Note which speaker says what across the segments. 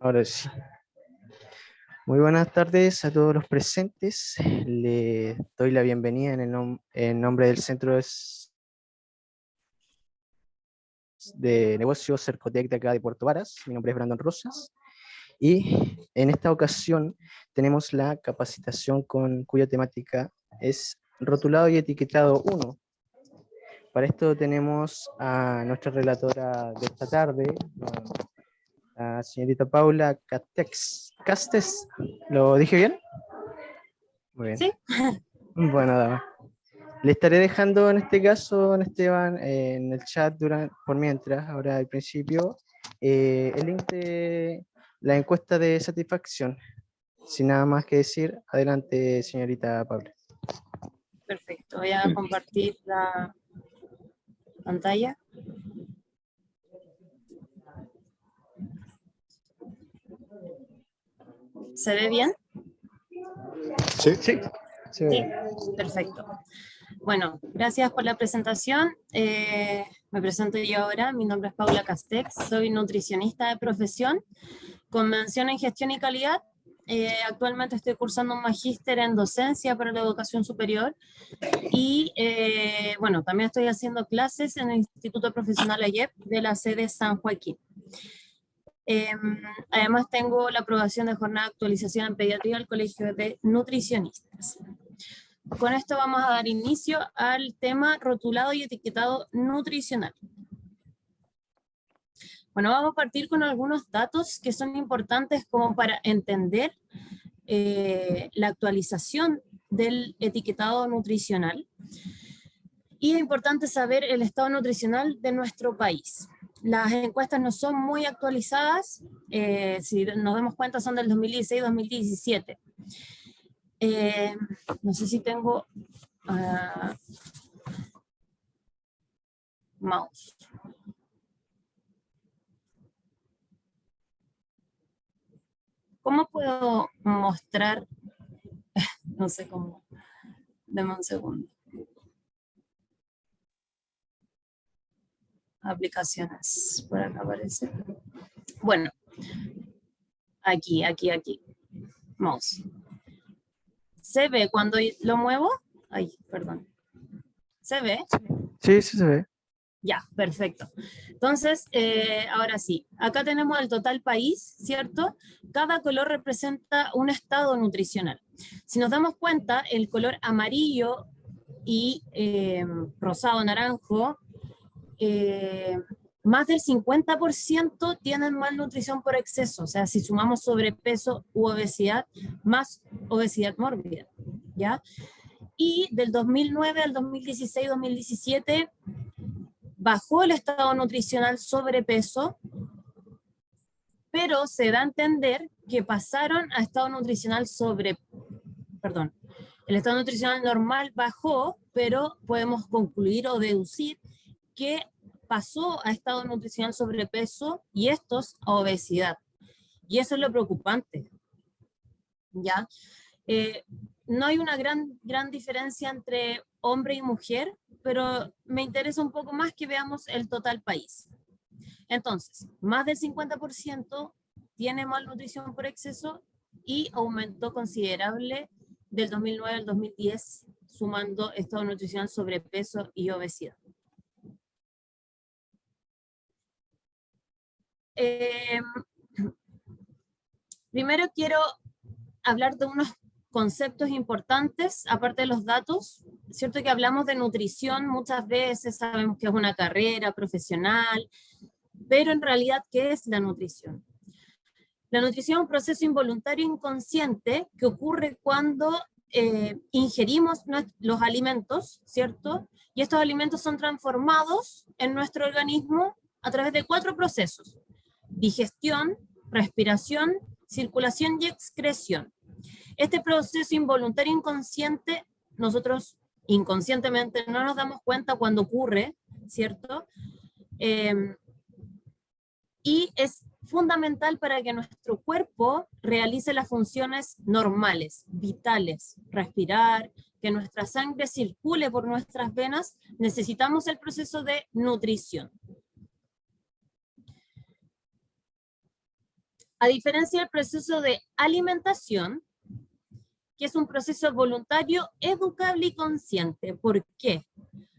Speaker 1: Ahora sí. Muy buenas tardes a todos los presentes. Les doy la bienvenida en nombre del Centro de Negocios Cercotec de acá de Puerto Varas. Mi nombre es Brandon Rosas. Y en esta ocasión tenemos la capacitación cuya temática es Rotulado y Etiquetado 1. Para esto tenemos a nuestra relatora de esta tarde, la señorita Paula Castes. ¿Lo dije bien? Muy bien.
Speaker 2: Sí.
Speaker 1: Bueno, dama. Le estaré dejando en este caso, don Esteban, en el chat por mientras, ahora al principio, el link de la encuesta de satisfacción. Sin nada más que decir, adelante, señorita Paula.
Speaker 2: Perfecto, voy a compartir la pantalla. ¿Se ve bien?
Speaker 1: Sí, sí.
Speaker 2: Sí, perfecto. Bueno, gracias por la presentación. Me presento yo ahora, mi nombre es Paula Castex, soy nutricionista de profesión, con mención en gestión y calidad. Actualmente estoy cursando un magíster en docencia para la educación superior y bueno, también estoy haciendo clases en el Instituto Profesional AYEP de la sede San Joaquín. Además tengo la aprobación de jornada de actualización en pediatría del Colegio de Nutricionistas. Con esto vamos a dar inicio al tema rotulado y etiquetado nutricional. Bueno, vamos a partir con algunos datos que son importantes como para entender la actualización del etiquetado nutricional. Y es importante saber el estado nutricional de nuestro país. Las encuestas no son muy actualizadas, si nos damos cuenta son del 2016-2017. No sé si tengo mouse. ¿Cómo puedo mostrar? No sé cómo. Deme un segundo. Aplicaciones, por acá aparece. Bueno, aquí. Mouse. ¿Se ve cuando lo muevo? Ay, perdón. ¿Se ve?
Speaker 1: Sí, sí se ve.
Speaker 2: Ya, perfecto. Entonces, ahora sí, acá tenemos el total país, ¿cierto? Cada color representa un estado nutricional. Si nos damos cuenta, el color amarillo y rosado, naranjo, más del 50% tienen malnutrición por exceso, o sea, si sumamos sobrepeso u obesidad, más obesidad mórbida, ¿ya? Y del 2009 al 2016-2017 bajó el estado nutricional sobrepeso, pero se da a entender que pasaron a estado nutricional el estado nutricional normal bajó, pero podemos concluir o deducir que pasó a estado nutricional sobrepeso y estos a obesidad. Y eso es lo preocupante, ¿ya? No hay una gran diferencia entre hombre y mujer, pero me interesa un poco más que veamos el total país. Entonces, más del 50% tiene malnutrición por exceso y aumentó considerable del 2009 al 2010, sumando estado nutricional, sobrepeso y obesidad. Primero quiero hablar de unos conceptos importantes, aparte de los datos. Es cierto que hablamos de nutrición muchas veces, sabemos que es una carrera profesional, pero en realidad, ¿qué es la nutrición? La nutrición es un proceso involuntario inconsciente que ocurre cuando ingerimos los alimentos, ¿cierto? Y estos alimentos son transformados en nuestro organismo a través de 4 procesos: digestión, respiración, circulación y excreción. Este proceso involuntario inconsciente, nosotros inconscientemente no nos damos cuenta cuando ocurre, ¿cierto? Y es fundamental para que nuestro cuerpo realice las funciones normales, vitales, respirar, que nuestra sangre circule por nuestras venas, necesitamos el proceso de nutrición. A diferencia del proceso de alimentación, que es un proceso voluntario, educable y consciente. ¿Por qué?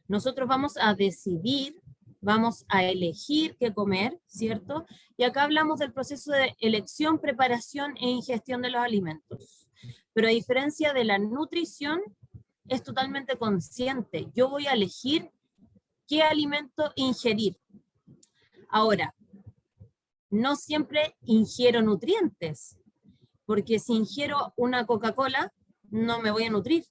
Speaker 2: Nosotros vamos a decidir, vamos a elegir qué comer, ¿cierto? Y acá hablamos del proceso de elección, preparación e ingestión de los alimentos. Pero a diferencia de la nutrición, es totalmente consciente. Yo voy a elegir qué alimento ingerir. Ahora, no siempre ingiero nutrientes, porque si ingiero una Coca-Cola, no me voy a nutrir,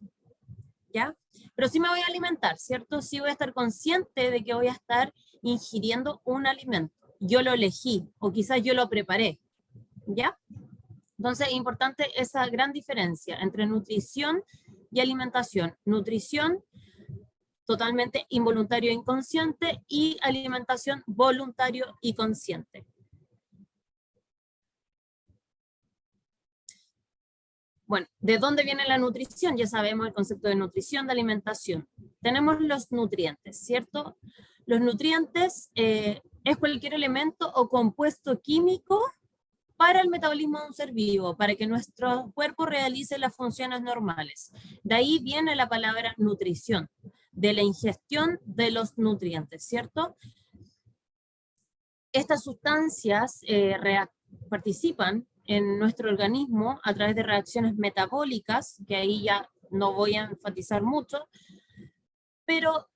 Speaker 2: ¿ya? Pero sí me voy a alimentar, ¿cierto? Sí voy a estar consciente de que voy a estar ingiriendo un alimento. Yo lo elegí, o quizás yo lo preparé, ¿ya? Entonces es importante esa gran diferencia entre nutrición y alimentación. Nutrición, totalmente involuntario e inconsciente, y alimentación voluntario y consciente. Bueno, ¿de dónde viene la nutrición? Ya sabemos el concepto de nutrición, de alimentación. Tenemos los nutrientes, ¿cierto? Los nutrientes es cualquier elemento o compuesto químico para el metabolismo de un ser vivo, para que nuestro cuerpo realice las funciones normales. De ahí viene la palabra nutrición, de la ingestión de los nutrientes, ¿cierto? Estas sustancias participan en nuestro organismo a través de reacciones metabólicas, que ahí ya no voy a enfatizar mucho, pero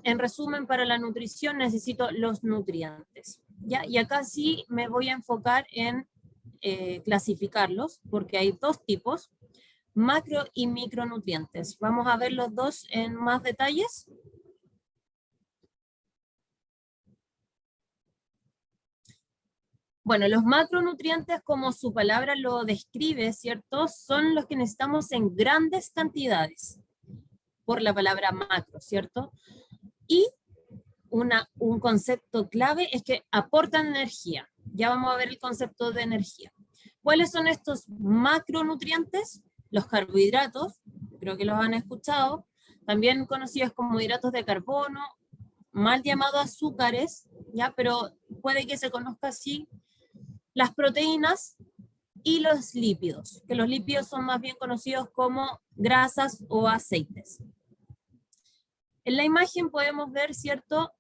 Speaker 2: en resumen, para la nutrición necesito los nutrientes, ¿ya? Y acá sí me voy a enfocar en clasificarlos, porque hay dos tipos, macro y micronutrientes. Vamos a ver los dos en más detalles. Bueno, los macronutrientes, como su palabra lo describe, ¿cierto? Son los que necesitamos en grandes cantidades, por la palabra macro, ¿cierto? Y un concepto clave es que aportan energía. Ya vamos a ver el concepto de energía. ¿Cuáles son estos macronutrientes? Los carbohidratos, creo que los han escuchado, también conocidos como hidratos de carbono, mal llamados azúcares, ¿ya? Pero puede que se conozca así. Las proteínas y los lípidos, que los lípidos son más bien conocidos como grasas o aceites. En la imagen podemos ver, ¿cierto?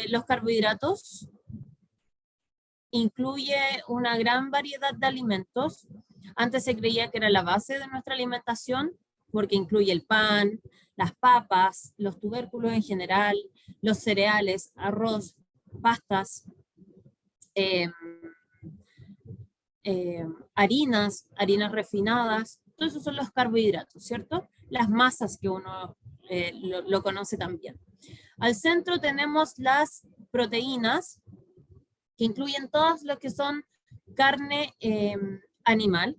Speaker 2: Los carbohidratos. Incluye una gran variedad de alimentos. Antes se creía que era la base de nuestra alimentación, porque incluye el pan, las papas, los tubérculos en general, los cereales, arroz, pastas, harinas refinadas, todos esos son los carbohidratos, ¿cierto? Las masas que uno lo conoce también. Al centro tenemos las proteínas, que incluyen todas lo que son carne animal,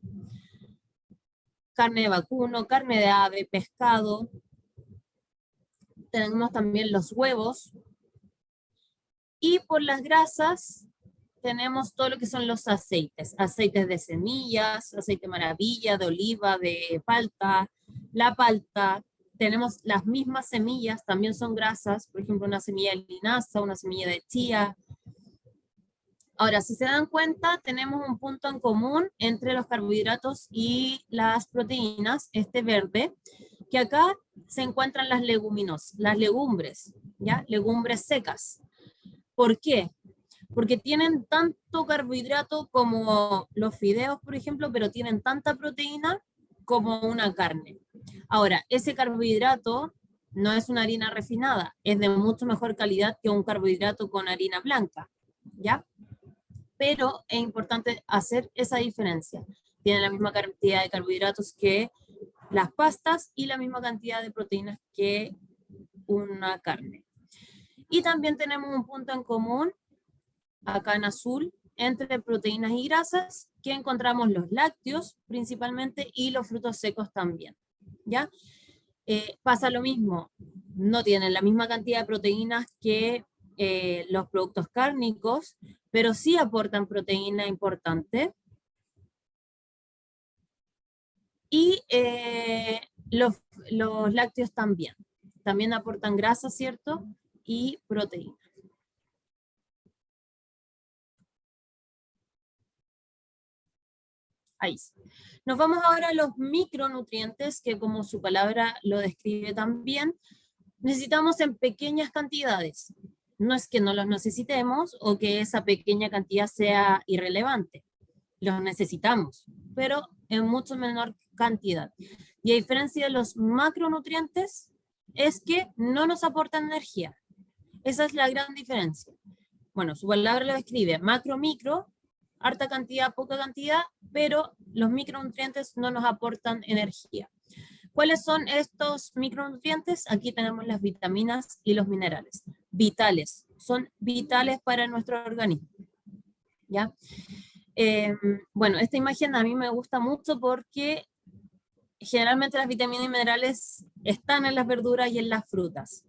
Speaker 2: carne de vacuno, carne de ave, pescado. Tenemos también los huevos. Y por las grasas tenemos todo lo que son los aceites. Aceites de semillas, aceite maravilla, de oliva, de palta, la palta. Tenemos las mismas semillas, también son grasas. Por ejemplo, una semilla de linaza, una semilla de chía. Ahora, si se dan cuenta, tenemos un punto en común entre los carbohidratos y las proteínas, este verde, que acá se encuentran las leguminosas, las legumbres, ¿ya? Legumbres secas. ¿Por qué? Porque tienen tanto carbohidrato como los fideos, por ejemplo, pero tienen tanta proteína como una carne. Ahora, ese carbohidrato no es una harina refinada, es de mucho mejor calidad que un carbohidrato con harina blanca, ¿ya? Pero es importante hacer esa diferencia. Tienen la misma cantidad de carbohidratos que las pastas y la misma cantidad de proteínas que una carne. Y también tenemos un punto en común, acá en azul, entre proteínas y grasas, que encontramos los lácteos principalmente y los frutos secos también, ¿ya? Pasa lo mismo, no tienen la misma cantidad de proteínas que los productos cárnicos, pero sí aportan proteína importante. Y los lácteos también aportan grasa, ¿cierto? Y proteína. Ahí sí. Nos vamos ahora a los micronutrientes, que como su palabra lo describe también, necesitamos en pequeñas cantidades. No es que no los necesitemos o que esa pequeña cantidad sea irrelevante. Los necesitamos, pero en mucho menor cantidad. Y a diferencia de los macronutrientes, es que no nos aportan energía. Esa es la gran diferencia. Bueno, su palabra lo describe, macro, micro, harta cantidad, poca cantidad, pero los micronutrientes no nos aportan energía. ¿Cuáles son estos micronutrientes? Aquí tenemos las vitaminas y los minerales. Vitales, son vitales para nuestro organismo. ¿Ya? Bueno, esta imagen a mí me gusta mucho porque generalmente las vitaminas y minerales están en las verduras y en las frutas.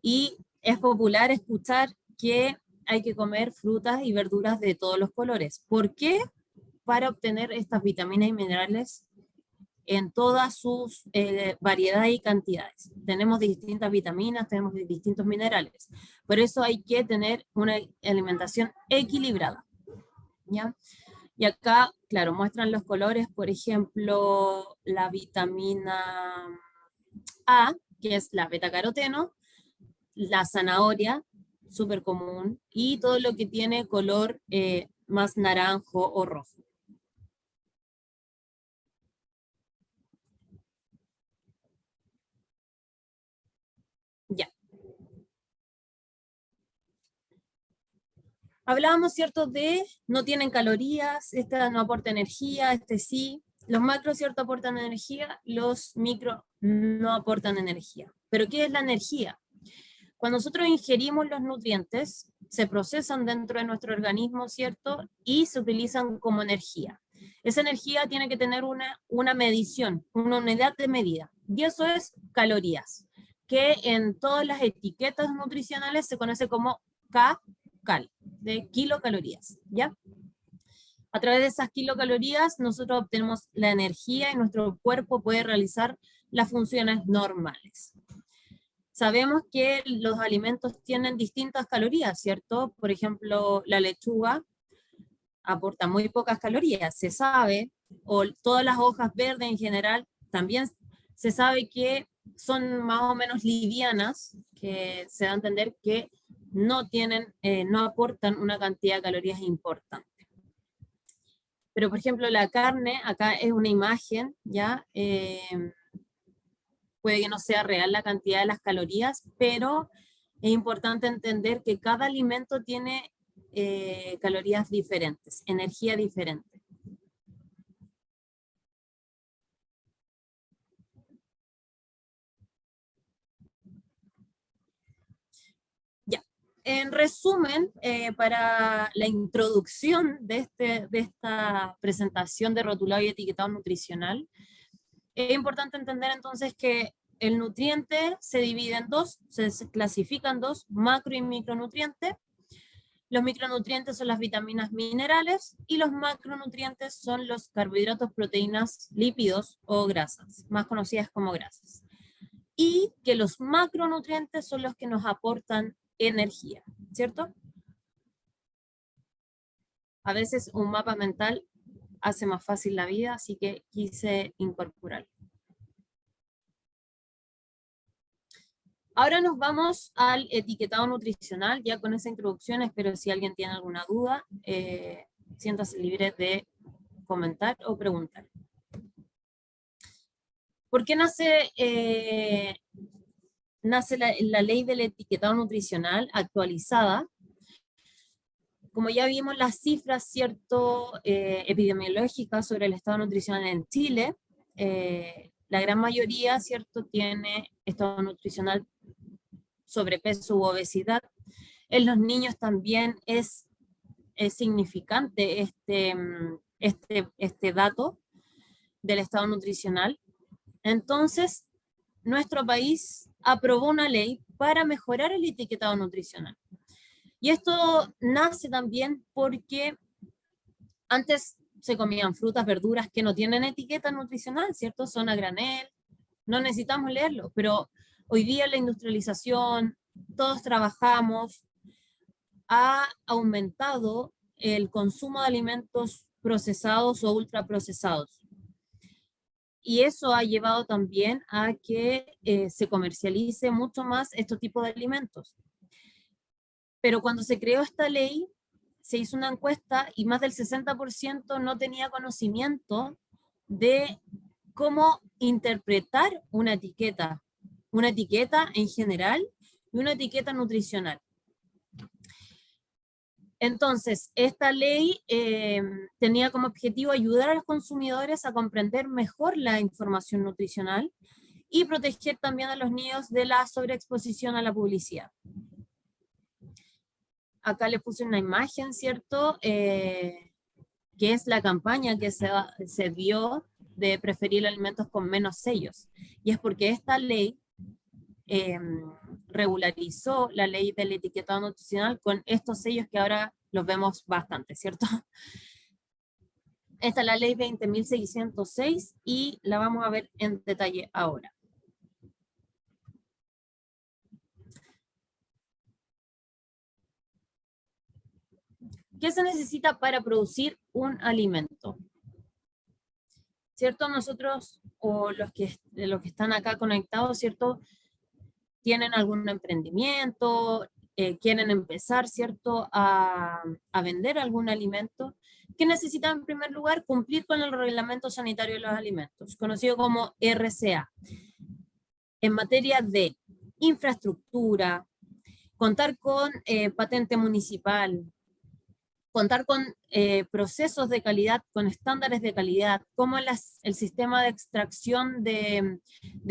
Speaker 2: Y es popular escuchar que hay que comer frutas y verduras de todos los colores. ¿Por qué? Para obtener estas vitaminas y minerales en todas sus variedades y cantidades. Tenemos distintas vitaminas, tenemos distintos minerales. Por eso hay que tener una alimentación equilibrada. ¿Ya? Y acá, claro, muestran los colores, por ejemplo, la vitamina A, que es la betacaroteno, la zanahoria, súper común, y todo lo que tiene color más naranjo o rojo. Ya. Hablábamos, ¿cierto?, de no tienen calorías, esta no aporta energía, este sí. Los macros, ¿cierto?, aportan energía, los micro no aportan energía. ¿Pero qué es la energía? Cuando nosotros ingerimos los nutrientes, se procesan dentro de nuestro organismo, ¿cierto? Y se utilizan como energía. Esa energía tiene que tener una medición, una unidad de medida. Y eso es calorías, que en todas las etiquetas nutricionales se conoce como cal, de kilocalorías, ¿ya? A través de esas kilocalorías nosotros obtenemos la energía y nuestro cuerpo puede realizar las funciones normales. Sabemos que los alimentos tienen distintas calorías, ¿cierto? Por ejemplo, la lechuga aporta muy pocas calorías, se sabe, o todas las hojas verdes en general, también se sabe que son más o menos livianas, que se da a entender que no tienen, no aportan una cantidad de calorías importante. Pero, por ejemplo, la carne, acá es una imagen, ¿ya? Puede que no sea real la cantidad de las calorías, pero es importante entender que cada alimento tiene calorías diferentes, energía diferente. Ya, en resumen, para la introducción de esta presentación de rotulado y etiquetado nutricional, es importante entender entonces que el nutriente se divide en dos, se clasifica en dos, macro y micronutrientes. Los micronutrientes son las vitaminas, minerales, y los macronutrientes son los carbohidratos, proteínas, lípidos o grasas, más conocidas como grasas. Y que los macronutrientes son los que nos aportan energía, ¿cierto? A veces un mapa mental hace más fácil la vida, así que quise incorporarlo. Ahora nos vamos al etiquetado nutricional, ya con esa introducción, espero si alguien tiene alguna duda, siéntase libre de comentar o preguntar. ¿Por qué nace la ley del etiquetado nutricional actualizada? Como ya vimos las cifras, ¿cierto?, epidemiológicas sobre el estado nutricional en Chile, la gran mayoría, ¿cierto?, tiene estado nutricional sobrepeso u obesidad. En los niños también es significante este dato del estado nutricional. Entonces, nuestro país aprobó una ley para mejorar el etiquetado nutricional. Y esto nace también porque antes se comían frutas, verduras que no tienen etiqueta nutricional, ¿cierto? Son a granel, no necesitamos leerlo, pero hoy día la industrialización, todos trabajamos, ha aumentado el consumo de alimentos procesados o ultraprocesados. Y eso ha llevado también a que se comercialice mucho más este tipo de alimentos. Pero cuando se creó esta ley, se hizo una encuesta y más del 60% no tenía conocimiento de cómo interpretar una etiqueta en general y una etiqueta nutricional. Entonces, esta ley tenía como objetivo ayudar a los consumidores a comprender mejor la información nutricional y proteger también a los niños de la sobreexposición a la publicidad. Acá les puse una imagen, ¿cierto? Que es la campaña que se dio de preferir alimentos con menos sellos. Y es porque esta ley regularizó la ley del etiquetado nutricional con estos sellos que ahora los vemos bastante, ¿cierto? Esta es la ley 20.606 y la vamos a ver en detalle ahora. ¿Qué se necesita para producir un alimento? ¿Cierto? Nosotros, o los que están acá conectados, ¿cierto? Tienen algún emprendimiento, quieren empezar, ¿cierto? A vender algún alimento. ¿Qué necesitan en primer lugar? Cumplir con el Reglamento Sanitario de los Alimentos, conocido como RCA. En materia de infraestructura, contar con patente municipal, contar con procesos de calidad, con estándares de calidad, como el sistema de extracción de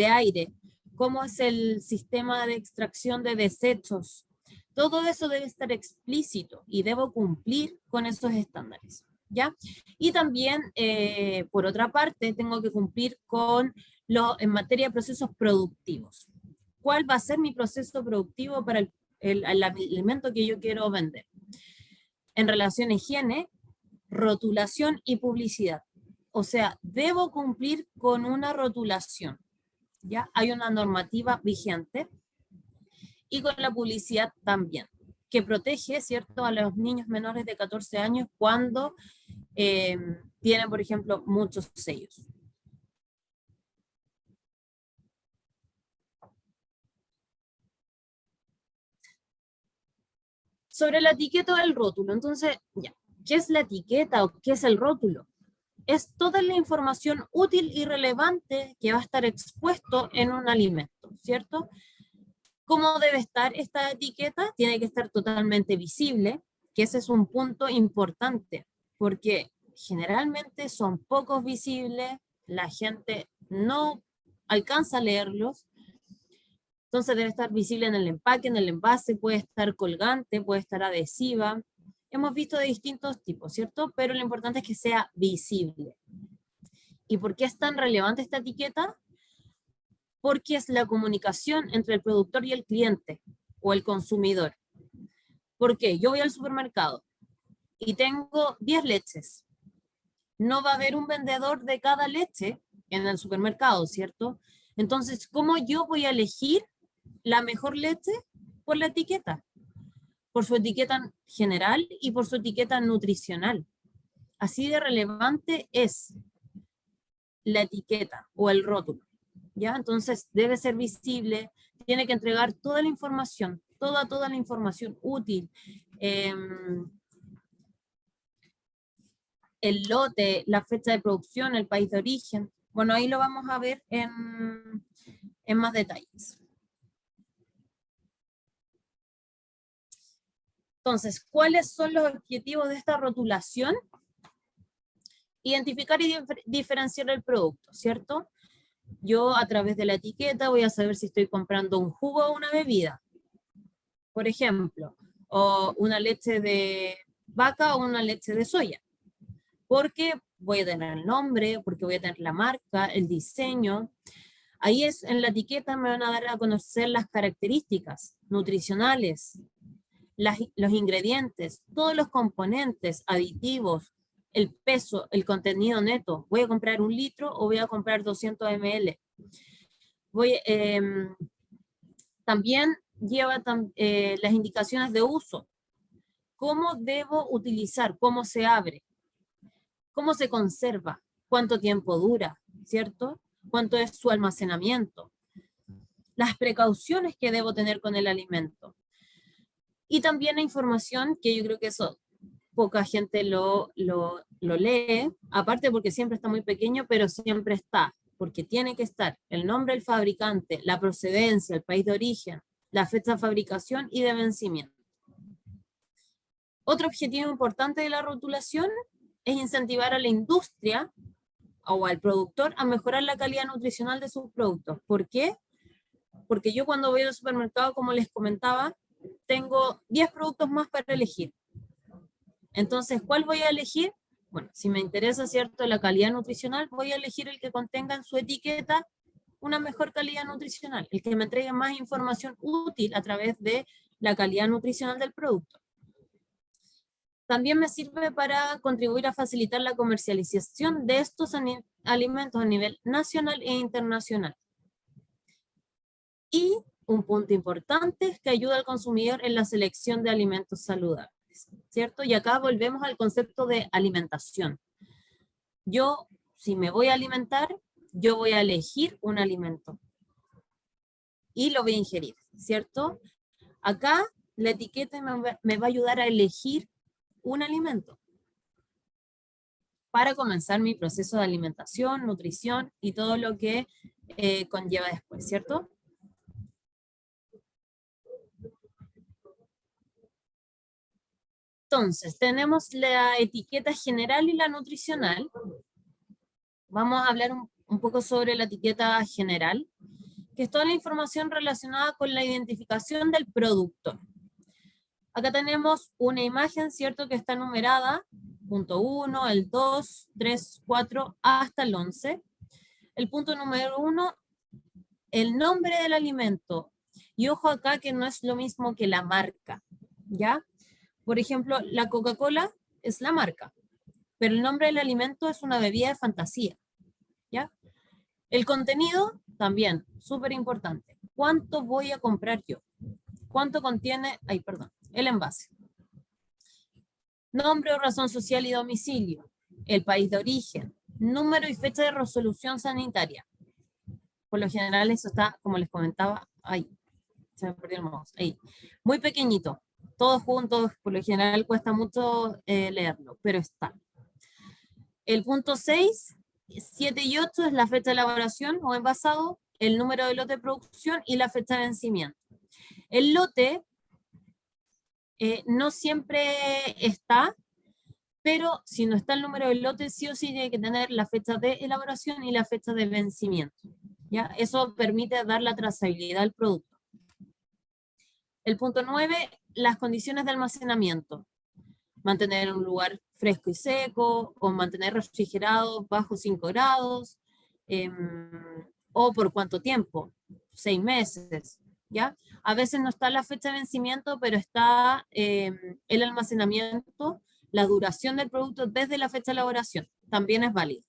Speaker 2: aire, cómo es el sistema de extracción de desechos. Todo eso debe estar explícito y debo cumplir con esos estándares, ¿ya? Y también, por otra parte, tengo que cumplir con en materia de procesos productivos. ¿Cuál va a ser mi proceso productivo para el alimento que yo quiero vender? En relación a higiene, rotulación y publicidad. O sea, debo cumplir con una rotulación. ¿Ya? Hay una normativa vigente y con la publicidad también, que protege, ¿cierto?, a los niños menores de 14 años cuando tienen, por ejemplo, muchos sellos. Sobre la etiqueta del rótulo, entonces, ya, ¿qué es la etiqueta o qué es el rótulo? Es toda la información útil y relevante que va a estar expuesto en un alimento, ¿cierto? ¿Cómo debe estar esta etiqueta? Tiene que estar totalmente visible, que ese es un punto importante, porque generalmente son pocos visibles, la gente no alcanza a leerlos, entonces debe estar visible en el empaque, en el envase, puede estar colgante, puede estar adhesiva. Hemos visto de distintos tipos, ¿cierto? Pero lo importante es que sea visible. ¿Y por qué es tan relevante esta etiqueta? Porque es la comunicación entre el productor y el cliente o el consumidor. ¿Por qué? Yo voy al supermercado y tengo 10 leches. No va a haber un vendedor de cada leche en el supermercado, ¿cierto? Entonces, ¿cómo yo voy a elegir la mejor leche? Por la etiqueta. Por su etiqueta general y por su etiqueta nutricional. Así de relevante es la etiqueta o el rótulo, ¿ya? Entonces debe ser visible, tiene que entregar toda la información, toda la información útil, el lote, la fecha de producción, el país de origen. Bueno, ahí lo vamos a ver en más detalles. Entonces, ¿cuáles son los objetivos de esta rotulación? Identificar y diferenciar el producto, ¿cierto? Yo a través de la etiqueta voy a saber si estoy comprando un jugo o una bebida, por ejemplo, o una leche de vaca o una leche de soya, porque voy a tener el nombre, porque voy a tener la marca, el diseño. Ahí en la etiqueta me van a dar a conocer las características nutricionales, los ingredientes, todos los componentes, aditivos, el peso, el contenido neto. ¿Voy a comprar 1 litro o voy a comprar 200 ml? También lleva las indicaciones de uso. ¿Cómo debo utilizar? ¿Cómo se abre? cómo se conserva, cuánto tiempo dura, ¿cierto? Cuánto es su almacenamiento, las precauciones que debo tener con el alimento. Y también la información, que yo creo que eso poca gente lo lee, aparte porque siempre está muy pequeño, pero siempre está, porque tiene que estar el nombre del fabricante, la procedencia, el país de origen, la fecha de fabricación y de vencimiento. Otro objetivo importante de la rotulación es incentivar a la industria o al productor a mejorar la calidad nutricional de sus productos. ¿Por qué? Porque yo cuando voy al supermercado, como les comentaba, tengo 10 productos más para elegir. Entonces, ¿cuál voy a elegir? Bueno, si me interesa, ¿cierto?, la calidad nutricional, voy a elegir el que contenga en su etiqueta una mejor calidad nutricional, el que me entregue más información útil a través de la calidad nutricional del producto. También me sirve para contribuir a facilitar la comercialización de estos alimentos a nivel nacional e internacional. Y un punto importante es que ayuda al consumidor en la selección de alimentos saludables, ¿cierto? Y acá volvemos al concepto de alimentación. Yo, si me voy a alimentar, yo voy a elegir un alimento y lo voy a ingerir, ¿cierto? Acá la etiqueta me va a ayudar a elegir un alimento para comenzar mi proceso de alimentación, nutrición y todo lo que conlleva después, ¿cierto? Entonces, tenemos la etiqueta general y la nutricional. Vamos a hablar un poco sobre la etiqueta general, que es toda la información relacionada con la identificación del producto. Acá tenemos una imagen, ¿cierto?, que está numerada, punto 1, el 2, 3, 4, hasta el 11. El punto número 1, el nombre del alimento. Y ojo acá que no es lo mismo que la marca, ¿ya? Por ejemplo, la Coca-Cola es la marca, pero el nombre del alimento es una bebida de fantasía, ¿ya? El contenido también, súper importante. ¿Cuánto voy a comprar yo? ¿Cuánto contiene, el envase? Nombre o razón social y domicilio, el país de origen, número y fecha de resolución sanitaria. Por lo general eso está, como les comentaba, ahí. Se me perdió el mouse, ahí. Muy pequeñito, todos juntos, por lo general cuesta mucho leerlo, pero está. El punto 6, 7 y 8 es la fecha de elaboración o envasado, el número de lote de producción y la fecha de vencimiento. El lote no siempre está, pero si no está el número del lote, sí o sí tiene que tener la fecha de elaboración y la fecha de vencimiento, ¿ya? Eso permite dar la trazabilidad al producto. El punto 9, las condiciones de almacenamiento. Mantener un lugar fresco y seco, o mantener refrigerado bajo 5 grados, o por cuánto tiempo, 6 meses, ¿ya? A veces no está la fecha de vencimiento, pero está el almacenamiento, la duración del producto desde la fecha de elaboración, también es válido.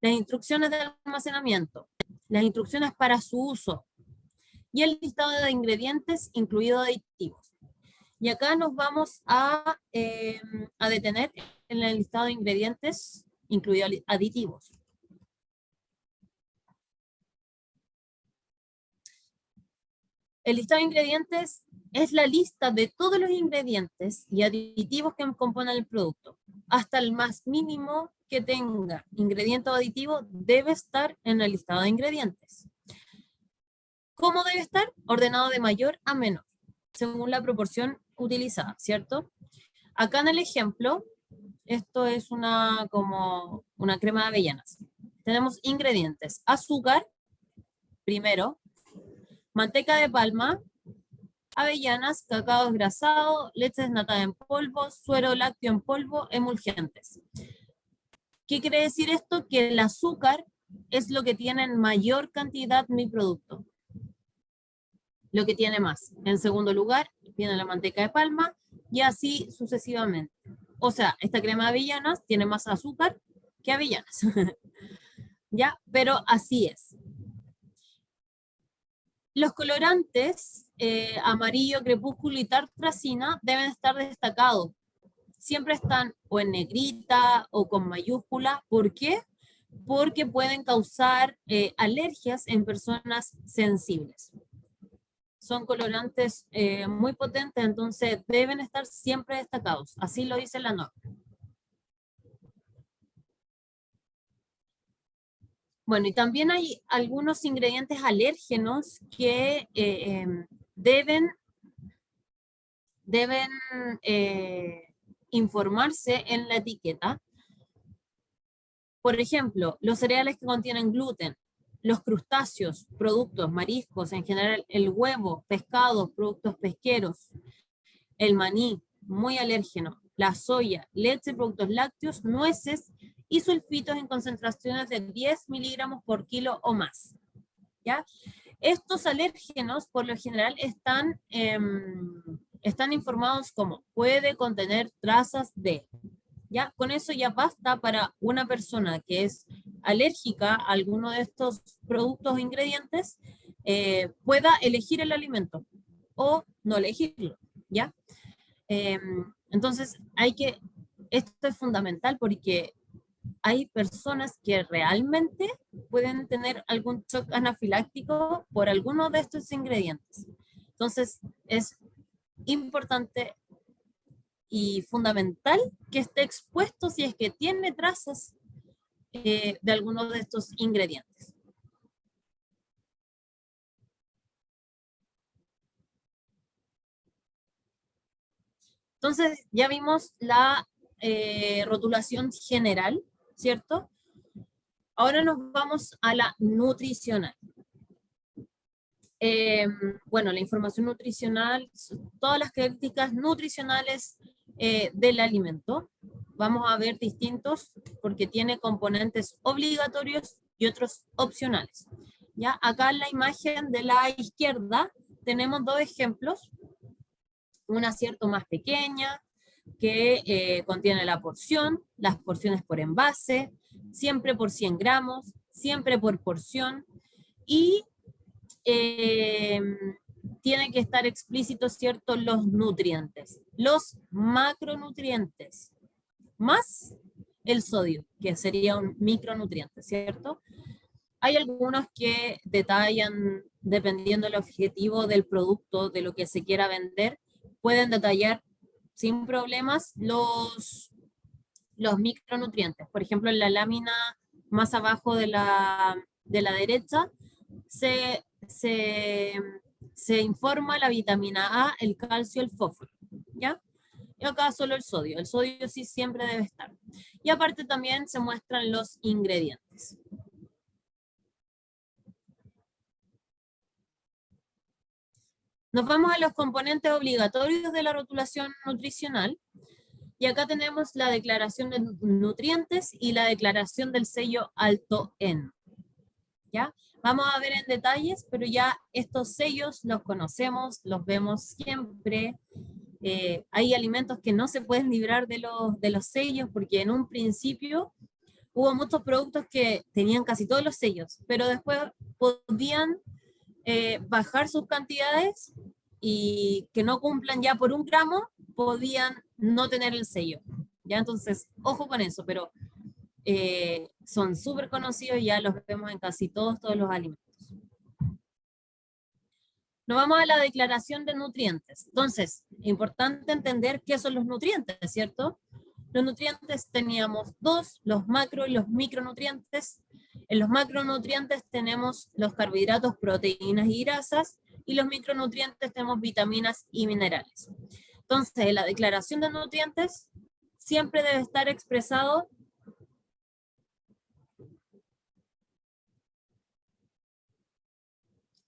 Speaker 2: Las instrucciones de almacenamiento, las instrucciones para su uso, y el listado de ingredientes, incluidos aditivos. Y acá nos vamos a detener en el listado de ingredientes, incluidos aditivos. El listado de ingredientes es la lista de todos los ingredientes y aditivos que componen el producto. Hasta el más mínimo que tenga ingrediente o aditivo debe estar en el listado de ingredientes. ¿Cómo debe estar? Ordenado de mayor a menor, según la proporción utilizada, ¿cierto? Acá en el ejemplo, esto es como una crema de avellanas. Tenemos ingredientes: azúcar, primero, manteca de palma, avellanas, cacao desgrasado, leche desnatada en polvo, suero lácteo en polvo, emulgentes. ¿Qué quiere decir esto? Que el azúcar es lo que tiene en mayor cantidad mi producto, lo que tiene más. En segundo lugar, viene la manteca de palma y así sucesivamente. O sea, esta crema de avellanas tiene más azúcar que avellanas. ¿Ya? Pero así es. Los colorantes amarillo, crepúsculo y tartracina deben estar destacados. siempre están o en negrita o con mayúscula. ¿Por qué? Porque pueden causar alergias en personas sensibles. Son colorantes muy potentes, entonces deben estar siempre destacados. Así lo dice la norma. Bueno, y también hay algunos ingredientes alérgenos que deben informarse en la etiqueta. Por ejemplo, los cereales que contienen gluten, los crustáceos, productos, mariscos, en general el huevo, pescado, productos pesqueros, el maní, muy alérgeno, la soya, leche, productos lácteos, nueces y sulfitos en concentraciones de 10 miligramos por kilo o más. ¿Ya? Estos alérgenos, por lo general, están informados como puede contener trazas de. ¿Ya? Con eso ya basta para una persona que es alérgica a alguno de estos productos o ingredientes, pueda elegir el alimento o no elegirlo. ¿Ya? Entonces, esto es fundamental porque hay personas que realmente pueden tener algún shock anafiláctico por alguno de estos ingredientes. Entonces, es importante y fundamental que esté expuesto si es que tiene trazas de alguno de estos ingredientes. Entonces, ya vimos la rotulación general, ¿cierto? Ahora nos vamos a la nutricional. Bueno, la información nutricional, todas las características nutricionales del alimento. Vamos a ver distintos porque tiene componentes obligatorios y otros opcionales. ¿Ya? Acá en la imagen de la izquierda tenemos dos ejemplos. Una, cierto, más pequeña, que contiene la porción, las porciones por envase, siempre por 100 gramos, siempre por porción, y tienen que estar explícitos, ¿cierto?, los nutrientes, los macronutrientes, más el sodio, que sería un micronutriente, ¿cierto? Hay algunos que detallan, dependiendo del objetivo del producto, de lo que se quiera vender, pueden detallar sin problemas los micronutrientes. Por ejemplo, en la lámina más abajo de la derecha se informa la vitamina A, el calcio, el fósforo, ¿ya? Y acá solo el sodio. El sodio sí siempre debe estar. Y aparte también se muestran los ingredientes. Nos vamos a los componentes obligatorios de la rotulación nutricional. Y acá tenemos la declaración de nutrientes y la declaración del sello alto en. ¿Ya? Vamos a ver en detalles, pero ya estos sellos los conocemos, los vemos siempre. Hay alimentos que no se pueden librar de los sellos, porque en un principio hubo muchos productos que tenían casi todos los sellos, pero después podían bajar sus cantidades y que no cumplan ya por 1 gramo, podían no tener el sello. ¿Ya? Entonces, ojo con eso, pero son súper conocidos y ya los vemos en casi todos los alimentos. Nos vamos a la declaración de nutrientes. Entonces, importante entender qué son los nutrientes, ¿cierto? Los nutrientes teníamos dos, los macro y los micronutrientes. En los macronutrientes tenemos los carbohidratos, proteínas y grasas, y los micronutrientes tenemos vitaminas y minerales. Entonces, en la declaración de nutrientes siempre debe estar expresado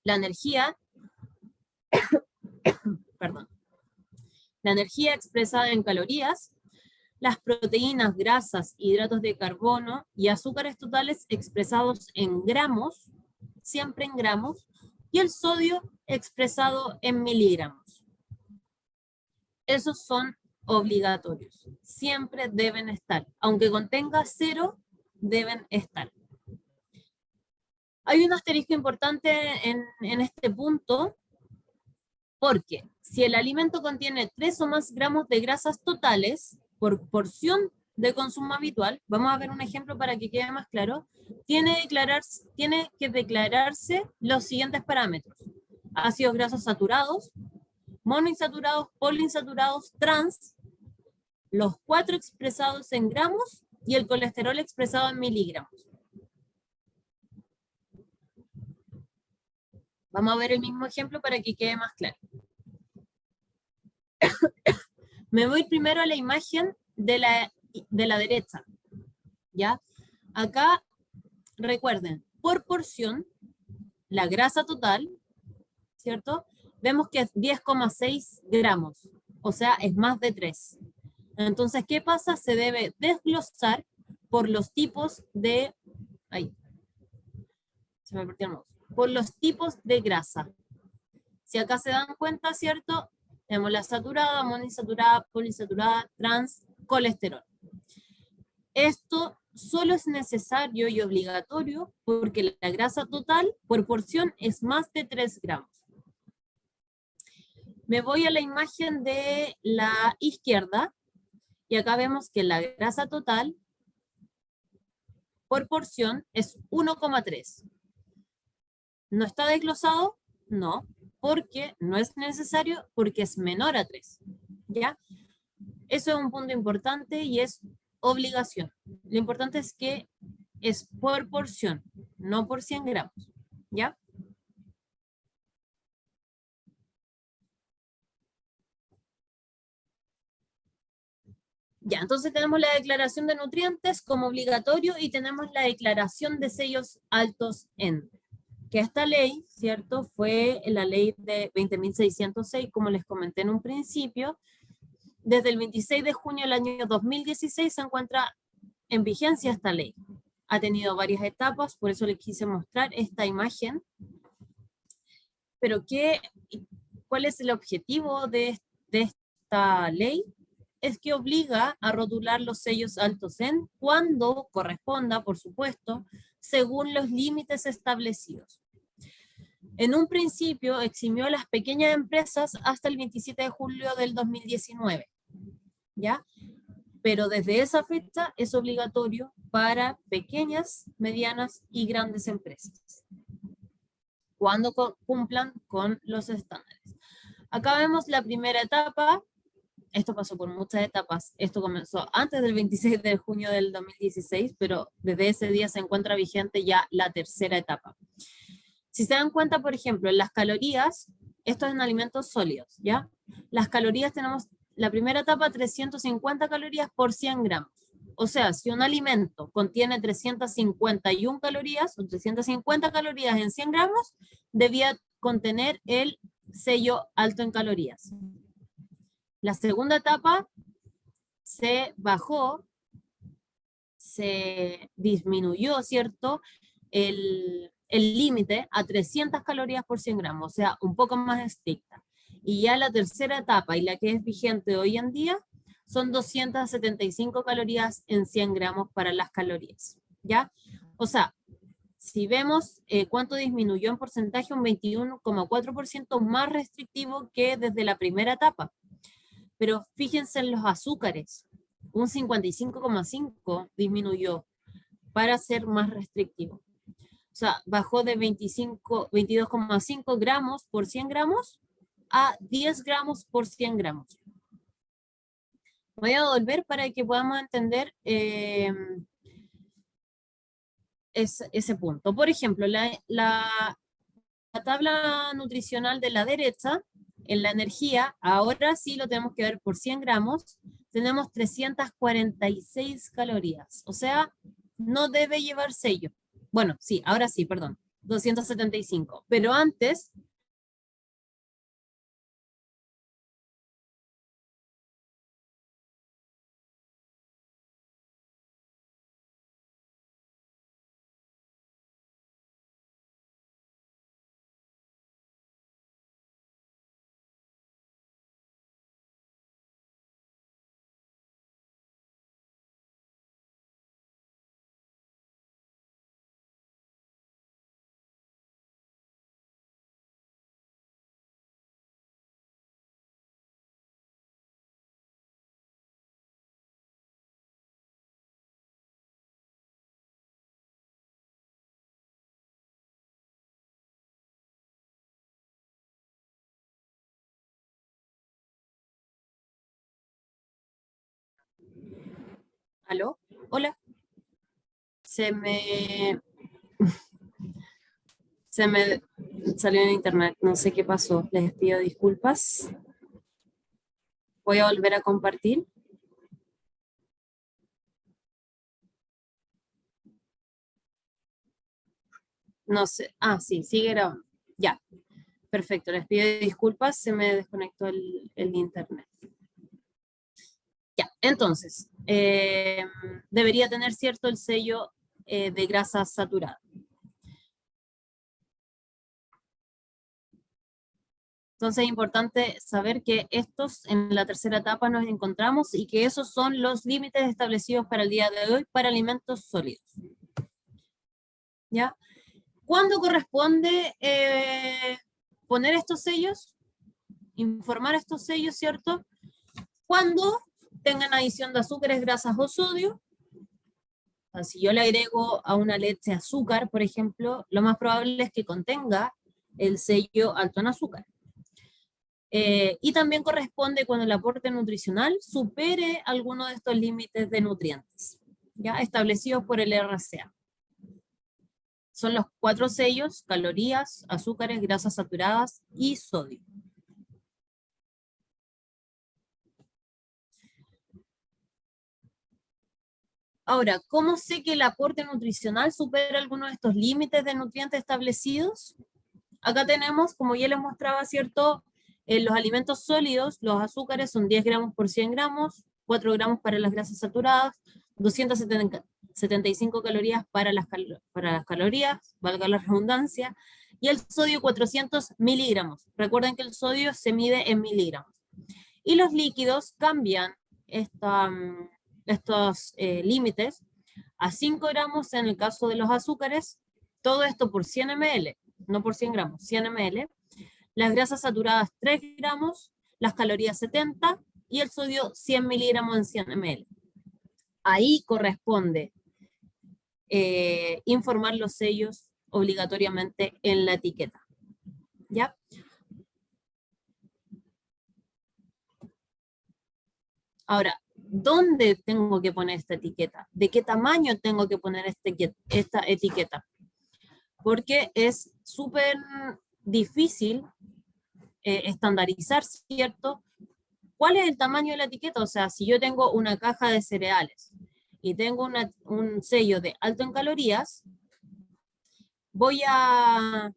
Speaker 2: la energía, perdón, la energía expresada en calorías, las proteínas, grasas, hidratos de carbono y azúcares totales expresados en gramos, siempre en gramos, y el sodio expresado en miligramos. Esos son obligatorios, siempre deben estar, aunque contenga 0, deben estar. Hay un asterisco importante en este punto, porque si el alimento contiene 3 o más gramos de grasas totales, por porción de consumo habitual, vamos a ver un ejemplo para que quede más claro, tiene que declararse los siguientes parámetros: ácidos grasos saturados, monoinsaturados, poliinsaturados, trans, los 4 expresados en gramos y el colesterol expresado en miligramos. Vamos a ver el mismo ejemplo para que quede más claro. Me voy primero a la imagen de la derecha, ¿ya? Acá, recuerden, por porción, la grasa total, ¿cierto? Vemos que es 10,6 gramos, o sea, es más de 3. Entonces, ¿qué pasa? Se debe desglosar por los tipos de... Ay, se me perdió el mouse. Por los tipos de grasa. Si acá se dan cuenta, ¿cierto? Tenemos la saturada, monoinsaturada, poliinsaturada, trans, colesterol. Esto solo es necesario y obligatorio porque la grasa total por porción es más de 3 gramos. Me voy a la imagen de la izquierda y acá vemos que la grasa total por porción es 1,3. ¿No está desglosado? No, porque no es necesario, porque es menor a 3. ¿Ya? Eso es un punto importante y es obligación. Lo importante es que es por porción, no por 100 gramos. ¿Ya? Ya, entonces tenemos la declaración de nutrientes como obligatorio y tenemos la declaración de sellos altos en. Que esta ley, ¿cierto? Fue la ley de 20.606, como les comenté en un principio. Desde el 26 de junio del año 2016 se encuentra en vigencia esta ley. Ha tenido varias etapas, por eso les quise mostrar esta imagen. Pero ¿cuál es el objetivo de esta ley? Es que obliga a rotular los sellos altos en cuando corresponda, por supuesto, según los límites establecidos. En un principio eximió a las pequeñas empresas hasta el 27 de julio del 2019, ¿ya? Pero desde esa fecha es obligatorio para pequeñas, medianas y grandes empresas, cuando cumplan con los estándares. Acá vemos la primera etapa. Esto pasó por muchas etapas. Esto comenzó antes del 26 de junio del 2016, pero desde ese día se encuentra vigente ya la tercera etapa. Si se dan cuenta, por ejemplo, en las calorías, esto es en alimentos sólidos, ¿ya? Las calorías tenemos, la primera etapa, 350 calorías por 100 gramos. O sea, si un alimento contiene 351 calorías o 350 calorías en 100 gramos, debía contener el sello alto en calorías. La segunda etapa se bajó, se disminuyó, ¿cierto? El límite a 300 calorías por 100 gramos, o sea, un poco más estricta. Y ya la tercera etapa, y la que es vigente hoy en día, son 275 calorías en 100 gramos para las calorías, ¿ya? O sea, si vemos cuánto disminuyó en porcentaje, un 21,4% más restrictivo que desde la primera etapa. Pero fíjense en los azúcares, un 55,5 disminuyó para ser más restrictivo. O sea, bajó de 22,5 gramos por 100 gramos a 10 gramos por 100 gramos. Voy a volver para que podamos entender ese punto. Por ejemplo, la tabla nutricional de la derecha, en la energía, ahora sí lo tenemos que ver por 100 gramos, tenemos 346 calorías. O sea, no debe llevar sello. Bueno, sí, ahora sí, perdón, 275. Pero antes ¿Aló? Hola. Se me salió en internet, no sé qué pasó, les pido disculpas. Voy a volver a compartir. No sé, sí, sigue grabando. Ya, perfecto, les pido disculpas, se me desconectó el internet. Ya, entonces, debería tener cierto el sello de grasa saturada. Entonces es importante saber que estos en la tercera etapa nos encontramos y que esos son los límites establecidos para el día de hoy para alimentos sólidos. ¿Ya? ¿Cuándo corresponde poner estos sellos? Informar estos sellos, ¿cierto? Cuando tengan adición de azúcares, grasas o sodio. O sea, si yo le agrego a una leche azúcar, por ejemplo, lo más probable es que contenga el sello alto en azúcar. Y también corresponde cuando el aporte nutricional supere alguno de estos límites de nutrientes, ya establecidos por el RCA. Son los 4 sellos: calorías, azúcares, grasas saturadas y sodio. Ahora, ¿cómo sé que el aporte nutricional supera alguno de estos límites de nutrientes establecidos? Acá tenemos, como ya les mostraba, ¿cierto? Los alimentos sólidos, los azúcares son 10 gramos por 100 gramos, 4 gramos para las grasas saturadas, 275 calorías para las calorías, valga la redundancia, y el sodio 400 miligramos. Recuerden que el sodio se mide en miligramos. Y los líquidos cambian estos límites a 5 gramos en el caso de los azúcares, todo esto por 100 ml, no por 100 gramos, 100 ml. Las grasas saturadas 3 gramos, las calorías 70 y el sodio 100 miligramos en 100 ml. Ahí corresponde informar los sellos obligatoriamente en la etiqueta. ¿Ya? Ahora, ¿dónde tengo que poner esta etiqueta? ¿De qué tamaño tengo que poner esta etiqueta? Porque es súper difícil estandarizar, ¿cierto? ¿Cuál es el tamaño de la etiqueta? O sea, si yo tengo una caja de cereales y tengo un sello de alto en calorías, voy a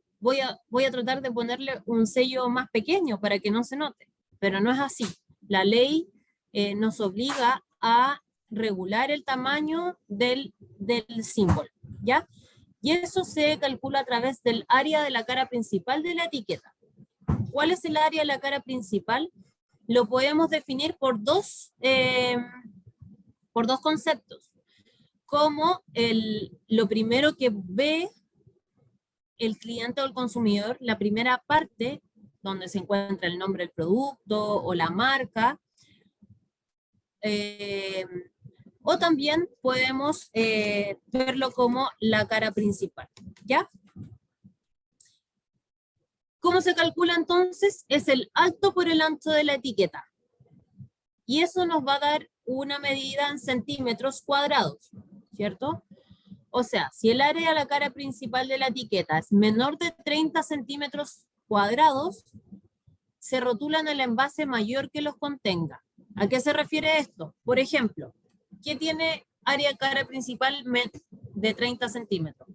Speaker 2: tratar de ponerle un sello más pequeño para que no se note, pero no es así. La ley nos obliga a regular el tamaño del símbolo, ¿ya? Y eso se calcula a través del área de la cara principal de la etiqueta. ¿Cuál es el área de la cara principal? Lo podemos definir por dos conceptos. Como lo primero que ve el cliente o el consumidor, la primera parte donde se encuentra el nombre del producto o la marca, o también podemos verlo como la cara principal, ¿ya? ¿Cómo se calcula entonces? Es el alto por el ancho de la etiqueta. Y eso nos va a dar una medida en centímetros cuadrados, ¿cierto? O sea, si el área de la cara principal de la etiqueta es menor de 30 centímetros cuadrados, se rotula en el envase mayor que los contenga. ¿A qué se refiere esto? Por ejemplo, ¿qué tiene área de cara principal de 30 centímetros?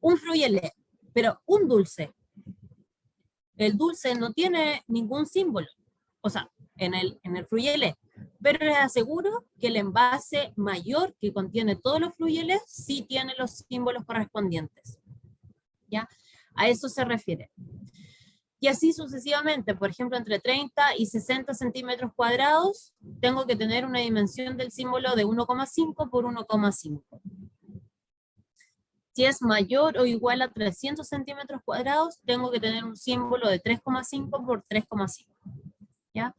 Speaker 2: Un frugelé, pero un dulce. El dulce no tiene ningún símbolo, o sea, en el frugelé, pero les aseguro que el envase mayor que contiene todos los frugelés sí tiene los símbolos correspondientes. ¿Ya? A eso se refiere. Y así sucesivamente, por ejemplo, entre 30 y 60 centímetros cuadrados, tengo que tener una dimensión del símbolo de 1,5 por 1,5. Si es mayor o igual a 300 centímetros cuadrados, tengo que tener un símbolo de 3,5 por 3,5. ¿Ya?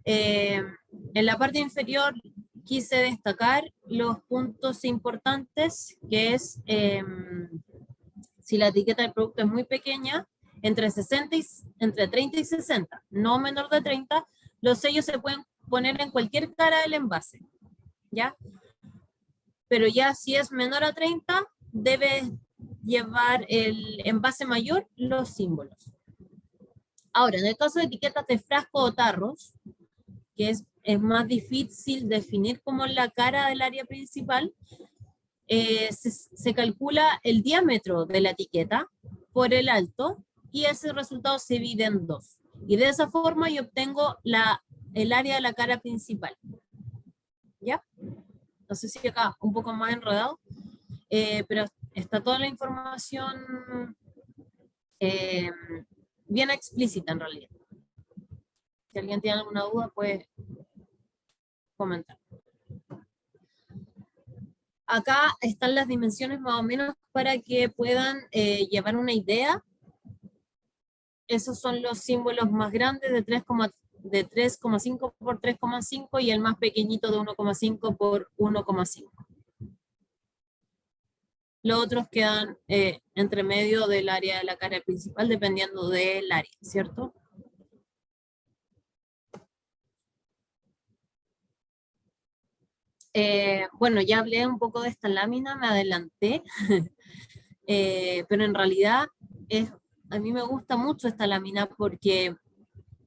Speaker 2: En la parte inferior quise destacar los puntos importantes, que es si la etiqueta del producto es muy pequeña, entre 30 y 60, no menor de 30, los sellos se pueden poner en cualquier cara del envase, ¿ya? pero ya si es menor a 30, debe llevar el envase mayor los símbolos. Ahora, en el caso de etiquetas de frasco o tarros, que es más difícil definir como la cara del área principal, se calcula el diámetro de la etiqueta por el alto y ese resultado se divide en 2. Y de esa forma yo obtengo el área de la cara principal. ¿Ya? No sé si acá un poco más enredado, pero está toda la información bien explícita en realidad. Si alguien tiene alguna duda, puede comentar. Acá están las dimensiones más o menos para que puedan llevar una idea. Esos son los símbolos más grandes de 3,5 por 3,5 y el más pequeñito de 1,5 por 1,5. Los otros quedan entre medio del área de la cara principal dependiendo del área, ¿cierto? Bueno, ya hablé un poco de esta lámina, me adelanté, pero en realidad a mí me gusta mucho esta lámina porque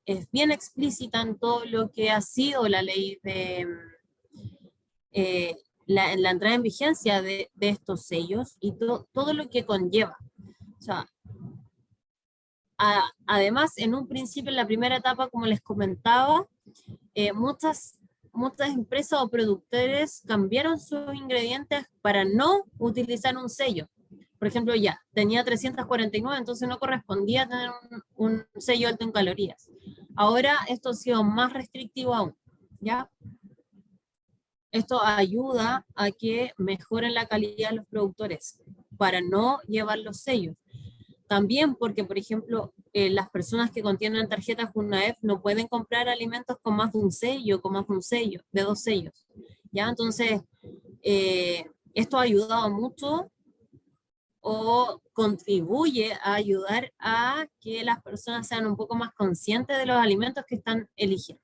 Speaker 2: es bien explícita en todo lo que ha sido la ley de la entrada en vigencia de estos sellos y todo lo que conlleva. O sea, además, en un principio, en la primera etapa, como les comentaba, muchas empresas o productores cambiaron sus ingredientes para no utilizar un sello. Por ejemplo, ya, tenía 349, entonces no correspondía tener un sello alto en calorías. Ahora esto ha sido más restrictivo aún, ¿ya? Esto ayuda a que mejoren la calidad de los productores para no llevar los sellos. También porque, por ejemplo, las personas que contienen tarjetas Fundaef no pueden comprar alimentos con más de un sello, de 2 sellos. ¿Ya? Entonces, esto ha ayudado mucho o contribuye a ayudar a que las personas sean un poco más conscientes de los alimentos que están eligiendo.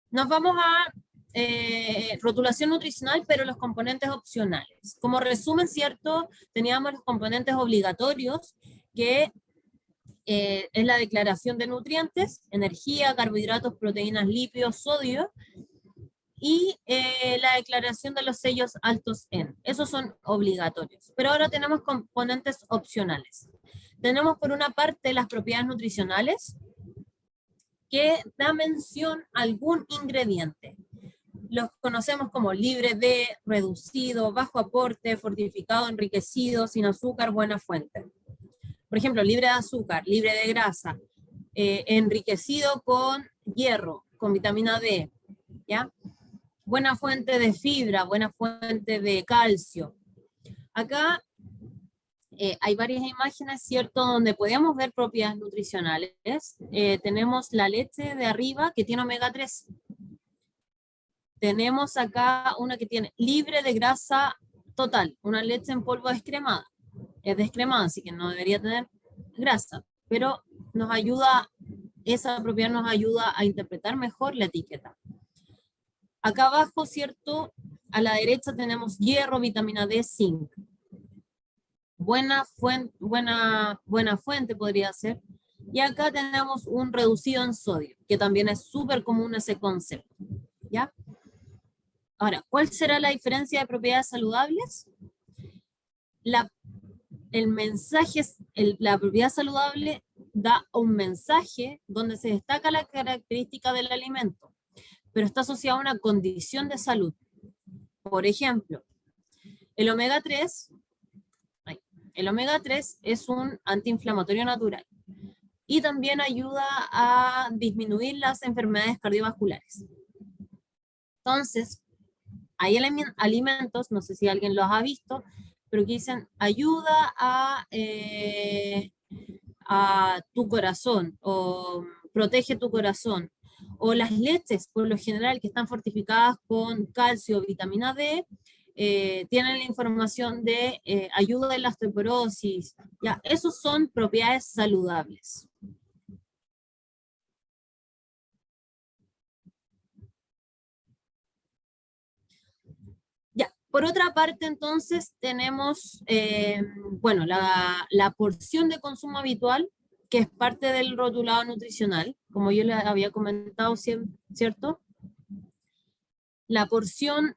Speaker 2: Nos vamos a rotulación nutricional, pero los componentes opcionales. Como resumen, ¿cierto? Teníamos los componentes obligatorios, que es la declaración de nutrientes, energía, carbohidratos, proteínas, lípidos, sodio, y la declaración de los sellos altos en. Esos son obligatorios. Pero ahora tenemos componentes opcionales. Tenemos por una parte las propiedades nutricionales, que da mención a algún ingrediente. Los conocemos como libre de, reducido, bajo aporte, fortificado, enriquecido, sin azúcar, buena fuente. Por ejemplo, libre de azúcar, libre de grasa, enriquecido con hierro, con vitamina D, ¿ya? Buena fuente de fibra, buena fuente de calcio. Acá hay varias imágenes, ¿cierto?, donde podemos ver propiedades nutricionales. Tenemos la leche de arriba que tiene omega 3. Tenemos acá una que tiene libre de grasa total, una leche en polvo descremada. Es descremada, así que no debería tener grasa, pero nos ayuda, esa propiedad nos ayuda a interpretar mejor la etiqueta. Acá abajo, ¿cierto?, a la derecha tenemos hierro, vitamina D, zinc. Buena fuente podría ser. Y acá tenemos un reducido en sodio, que también es súper común ese concepto, ¿ya? Ahora, ¿cuál será la diferencia de propiedades saludables? La propiedad saludable da un mensaje donde se destaca la característica del alimento, pero está asociado a una condición de salud. Por ejemplo, el omega 3 es un antiinflamatorio natural y también ayuda a disminuir las enfermedades cardiovasculares. Entonces, hay alimentos, no sé si alguien los ha visto, pero que dicen ayuda a tu corazón, o protege tu corazón, o las leches, por lo general, que están fortificadas con calcio, vitamina D, tienen la información de ayuda en la osteoporosis. Ya, esos son propiedades saludables. Por otra parte, entonces, tenemos, bueno, la porción de consumo habitual, que es parte del rotulado nutricional, como yo les había comentado, ¿cierto? La porción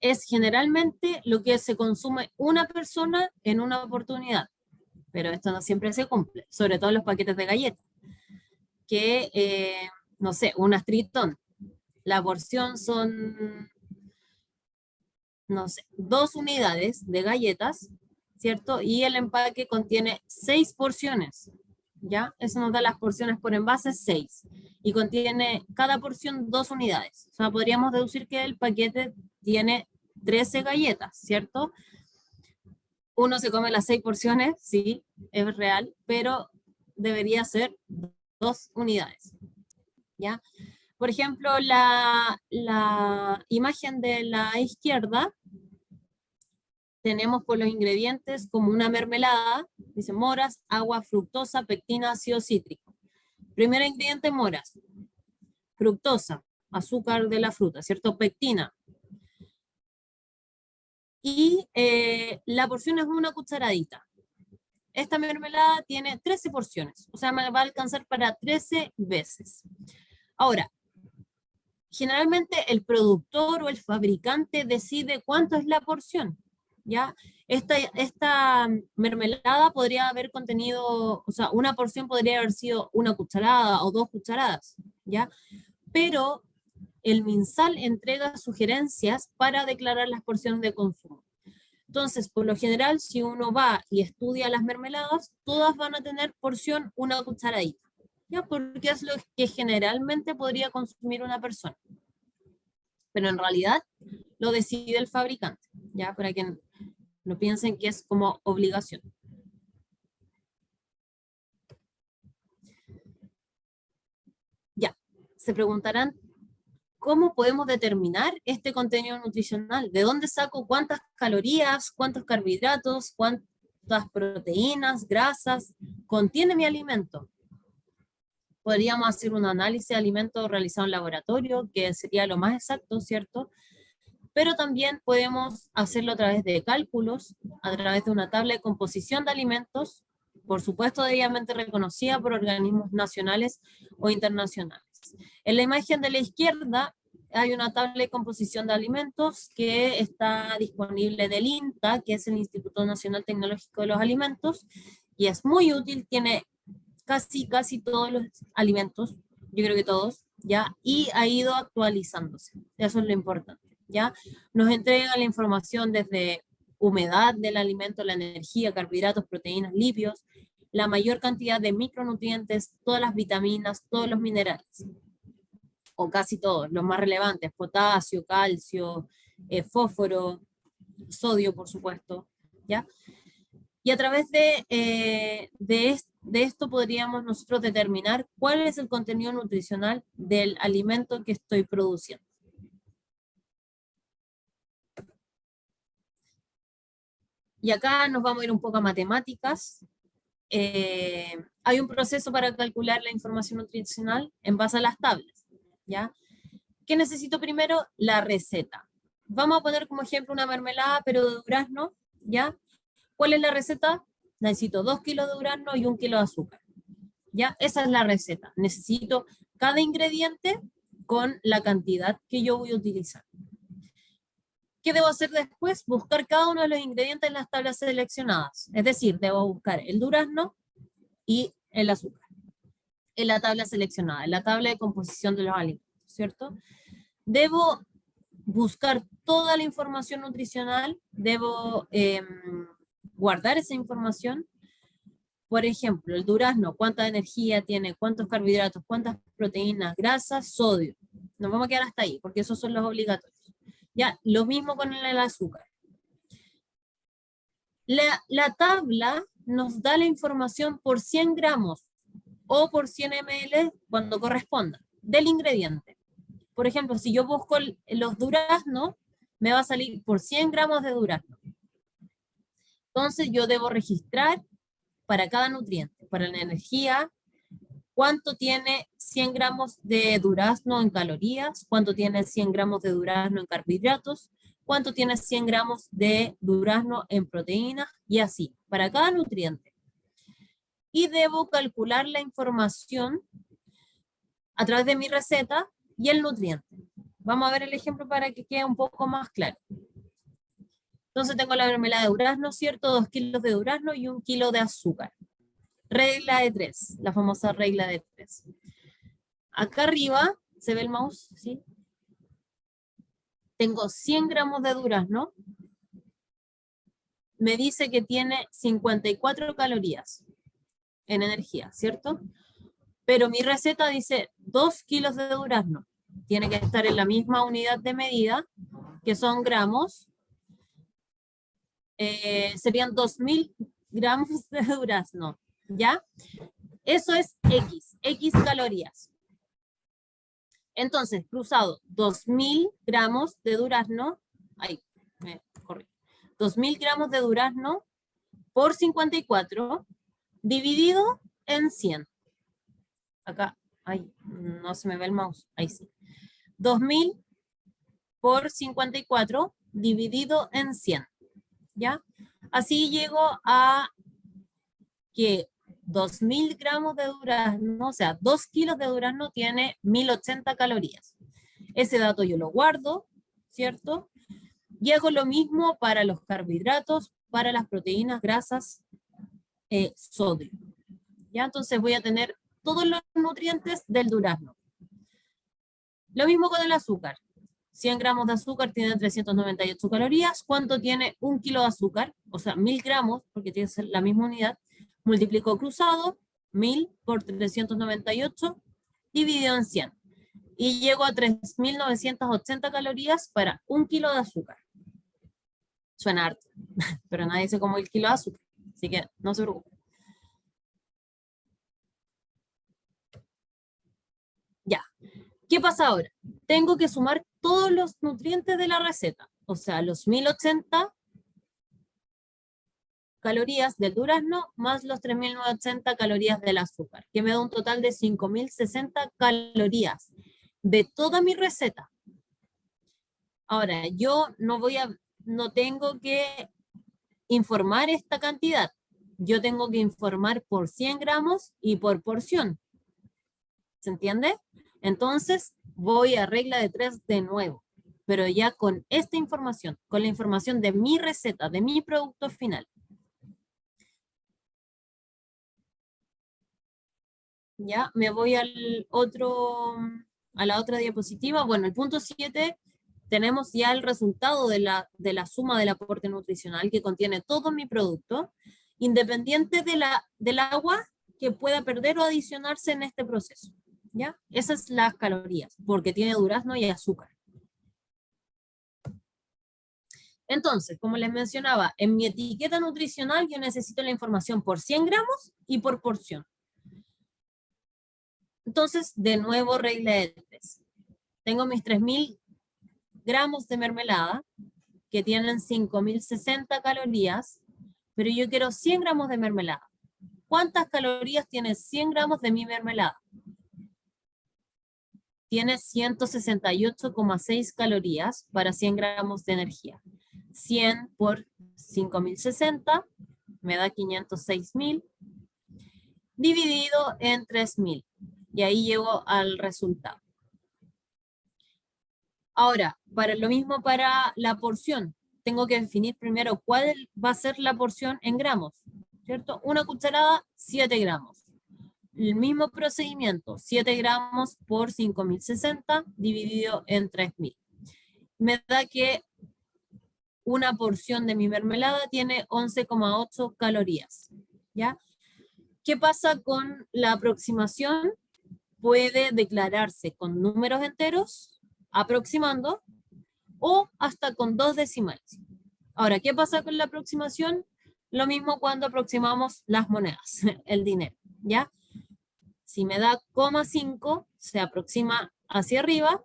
Speaker 2: es generalmente lo que se consume una persona en una oportunidad, pero esto no siempre se cumple, sobre todo en los paquetes de galletas, que, no sé, un Tritón, la porción son, no sé, 2 unidades de galletas, ¿cierto? Y el empaque contiene 6 porciones, ¿ya? Eso nos da las porciones por envase, 6. Y contiene cada porción 2 unidades. O sea, podríamos deducir que el paquete tiene 13 galletas, ¿cierto? Uno se come las 6 porciones, sí, es real, pero debería ser 2 unidades, ¿ya? Por ejemplo, la imagen de la izquierda, tenemos por los ingredientes como una mermelada, dice moras, agua, fructosa, pectina, ácido cítrico. Primer ingrediente, moras. Fructosa, azúcar de la fruta, ¿cierto? Pectina. Y la porción es una cucharadita. Esta mermelada tiene 13 porciones, o sea, me va a alcanzar para 13 veces. Ahora, generalmente el productor o el fabricante decide cuánto es la porción, ¿ya? Esta mermelada podría haber contenido, o sea, una porción podría haber sido una cucharada o 2 cucharadas, ¿ya? Pero el MinSal entrega sugerencias para declarar las porciones de consumo. Entonces, por lo general, si uno va y estudia las mermeladas, todas van a tener porción una cucharadita, ¿ya? Porque es lo que generalmente podría consumir una persona. Pero en realidad lo decide el fabricante, ¿ya? Para que no piensen que es como obligación. Ya, se preguntarán, ¿cómo podemos determinar este contenido nutricional? ¿De dónde saco cuántas calorías, cuántos carbohidratos, cuántas proteínas, grasas contiene mi alimento? Podríamos hacer un análisis de alimentos realizado en laboratorio, que sería lo más exacto, ¿cierto? Pero también podemos hacerlo a través de cálculos, a través de una tabla de composición de alimentos, por supuesto debidamente reconocida por organismos nacionales o internacionales. En la imagen de la izquierda hay una tabla de composición de alimentos que está disponible del INTA, que es el Instituto Nacional Tecnológico de los Alimentos, y es muy útil, tiene casi todos los alimentos, yo creo que todos, ¿ya? Y ha ido actualizándose, eso es lo importante, ¿ya? Nos entrega la información desde humedad del alimento, la energía, carbohidratos, proteínas, lípidos, la mayor cantidad de micronutrientes, todas las vitaminas, todos los minerales, o casi todos, los más relevantes, potasio, calcio, fósforo, sodio, por supuesto, ¿ya? Y a través de esto podríamos nosotros determinar cuál es el contenido nutricional del alimento que estoy produciendo. Y acá nos vamos a ir un poco a matemáticas. Hay un proceso para calcular la información nutricional en base a las tablas, ¿ya? ¿Qué necesito primero? La receta. Vamos a poner como ejemplo una mermelada, pero de durazno, ¿ya? ¿Cuál es la receta? Necesito 2 kilos de durazno y 1 kilo de azúcar, ¿ya? Esa es la receta. Necesito cada ingrediente con la cantidad que yo voy a utilizar. ¿Qué debo hacer después? Buscar cada uno de los ingredientes en las tablas seleccionadas. Es decir, debo buscar el durazno y el azúcar en la tabla seleccionada, en la tabla de composición de los alimentos, ¿cierto? Debo buscar toda la información nutricional, debo guardar esa información. Por ejemplo, el durazno, cuánta energía tiene, cuántos carbohidratos, cuántas proteínas, grasas, sodio. Nos vamos a quedar hasta ahí, porque esos son los obligatorios. Ya, lo mismo con el azúcar. La tabla nos da la información por 100 gramos o por 100 ml cuando corresponda, del ingrediente. Por ejemplo, si yo busco los duraznos, me va a salir por 100 gramos de durazno. Entonces yo debo registrar para cada nutriente, para la energía, cuánto tiene 100 gramos de durazno en calorías, cuánto tiene 100 gramos de durazno en carbohidratos, cuánto tiene 100 gramos de durazno en proteínas, y así, para cada nutriente. Y debo calcular la información a través de mi receta y el nutriente. Vamos a ver el ejemplo para que quede un poco más claro. Entonces tengo la mermelada de durazno, ¿cierto? 2 kilos de durazno y 1 kilo de azúcar. Regla de 3, la famosa regla de 3. Acá arriba, ¿se ve el mouse? ¿Sí? Tengo 100 gramos de durazno. Me dice que tiene 54 calorías en energía, ¿cierto? Pero mi receta dice 2 kilos de durazno. Tiene que estar en la misma unidad de medida, que son gramos. Serían 2000 gramos de durazno, ¿ya? Eso es X calorías. Entonces, cruzado 2000 gramos de durazno, ay, me corrí, 2000 gramos de durazno por 54, dividido en 100. Acá, ay, no se me ve el mouse, ahí sí. 2000 por 54 dividido en 100, ¿ya? Así llego a que 2000 gramos de durazno, o sea, 2 kilos de durazno tiene 1080 calorías. Ese dato yo lo guardo, ¿cierto? Y hago lo mismo para los carbohidratos, para las proteínas, grasas, sodio. ¿Ya? Entonces voy a tener todos los nutrientes del durazno. Lo mismo con el azúcar. 100 gramos de azúcar tiene 398 calorías. ¿Cuánto tiene 1 kilo de azúcar? O sea, 1000 gramos, porque tiene que ser la misma unidad. Multiplico cruzado, 1000 por 398, dividido en 100. Y llego a 3980 calorías para 1 kilo de azúcar. Suena harto, pero nadie dice como el kilo de azúcar. Así que no se preocupen. Ya. ¿Qué pasa ahora? Tengo que sumar todos los nutrientes de la receta. O sea, los 1080 calorías del durazno más los 3980 calorías del azúcar, que me da un total de 5060 calorías de toda mi receta. Ahora, yo no tengo que informar esta cantidad. Yo tengo que informar por 100 gramos y por porción. ¿Se entiende? Entonces, voy a regla de 3 de nuevo, pero ya con esta información, con la información de mi receta, de mi producto final. Ya, me voy a la otra diapositiva. Bueno, el punto 7, tenemos ya el resultado de la suma del aporte nutricional que contiene todo mi producto, independiente del agua que pueda perder o adicionarse en este proceso. ¿Ya? Esas son las calorías, porque tiene durazno y azúcar. Entonces, como les mencionaba, en mi etiqueta nutricional yo necesito la información por 100 gramos y por porción. Entonces, de nuevo, regla de 3. Tengo mis 3000 gramos de mermelada, que tienen 5060 calorías, pero yo quiero 100 gramos de mermelada. ¿Cuántas calorías tiene 100 gramos de mi mermelada? Tiene 168,6 calorías para 100 gramos de energía. 100 por 5060 me da 506.000, dividido en 3000. Y ahí llego al resultado. Ahora, lo mismo para la porción. Tengo que definir primero cuál va a ser la porción en gramos, ¿cierto? Una cucharada, 7 gramos. El mismo procedimiento, 7 gramos por 5060 dividido en 3000. Me da que una porción de mi mermelada tiene 11,8 calorías, ¿ya? ¿Qué pasa con la aproximación? Puede declararse con números enteros, aproximando, o hasta con 2 decimales. Ahora, ¿qué pasa con la aproximación? Lo mismo cuando aproximamos las monedas, el dinero, ¿ya? Si me da 0,5, se aproxima hacia arriba,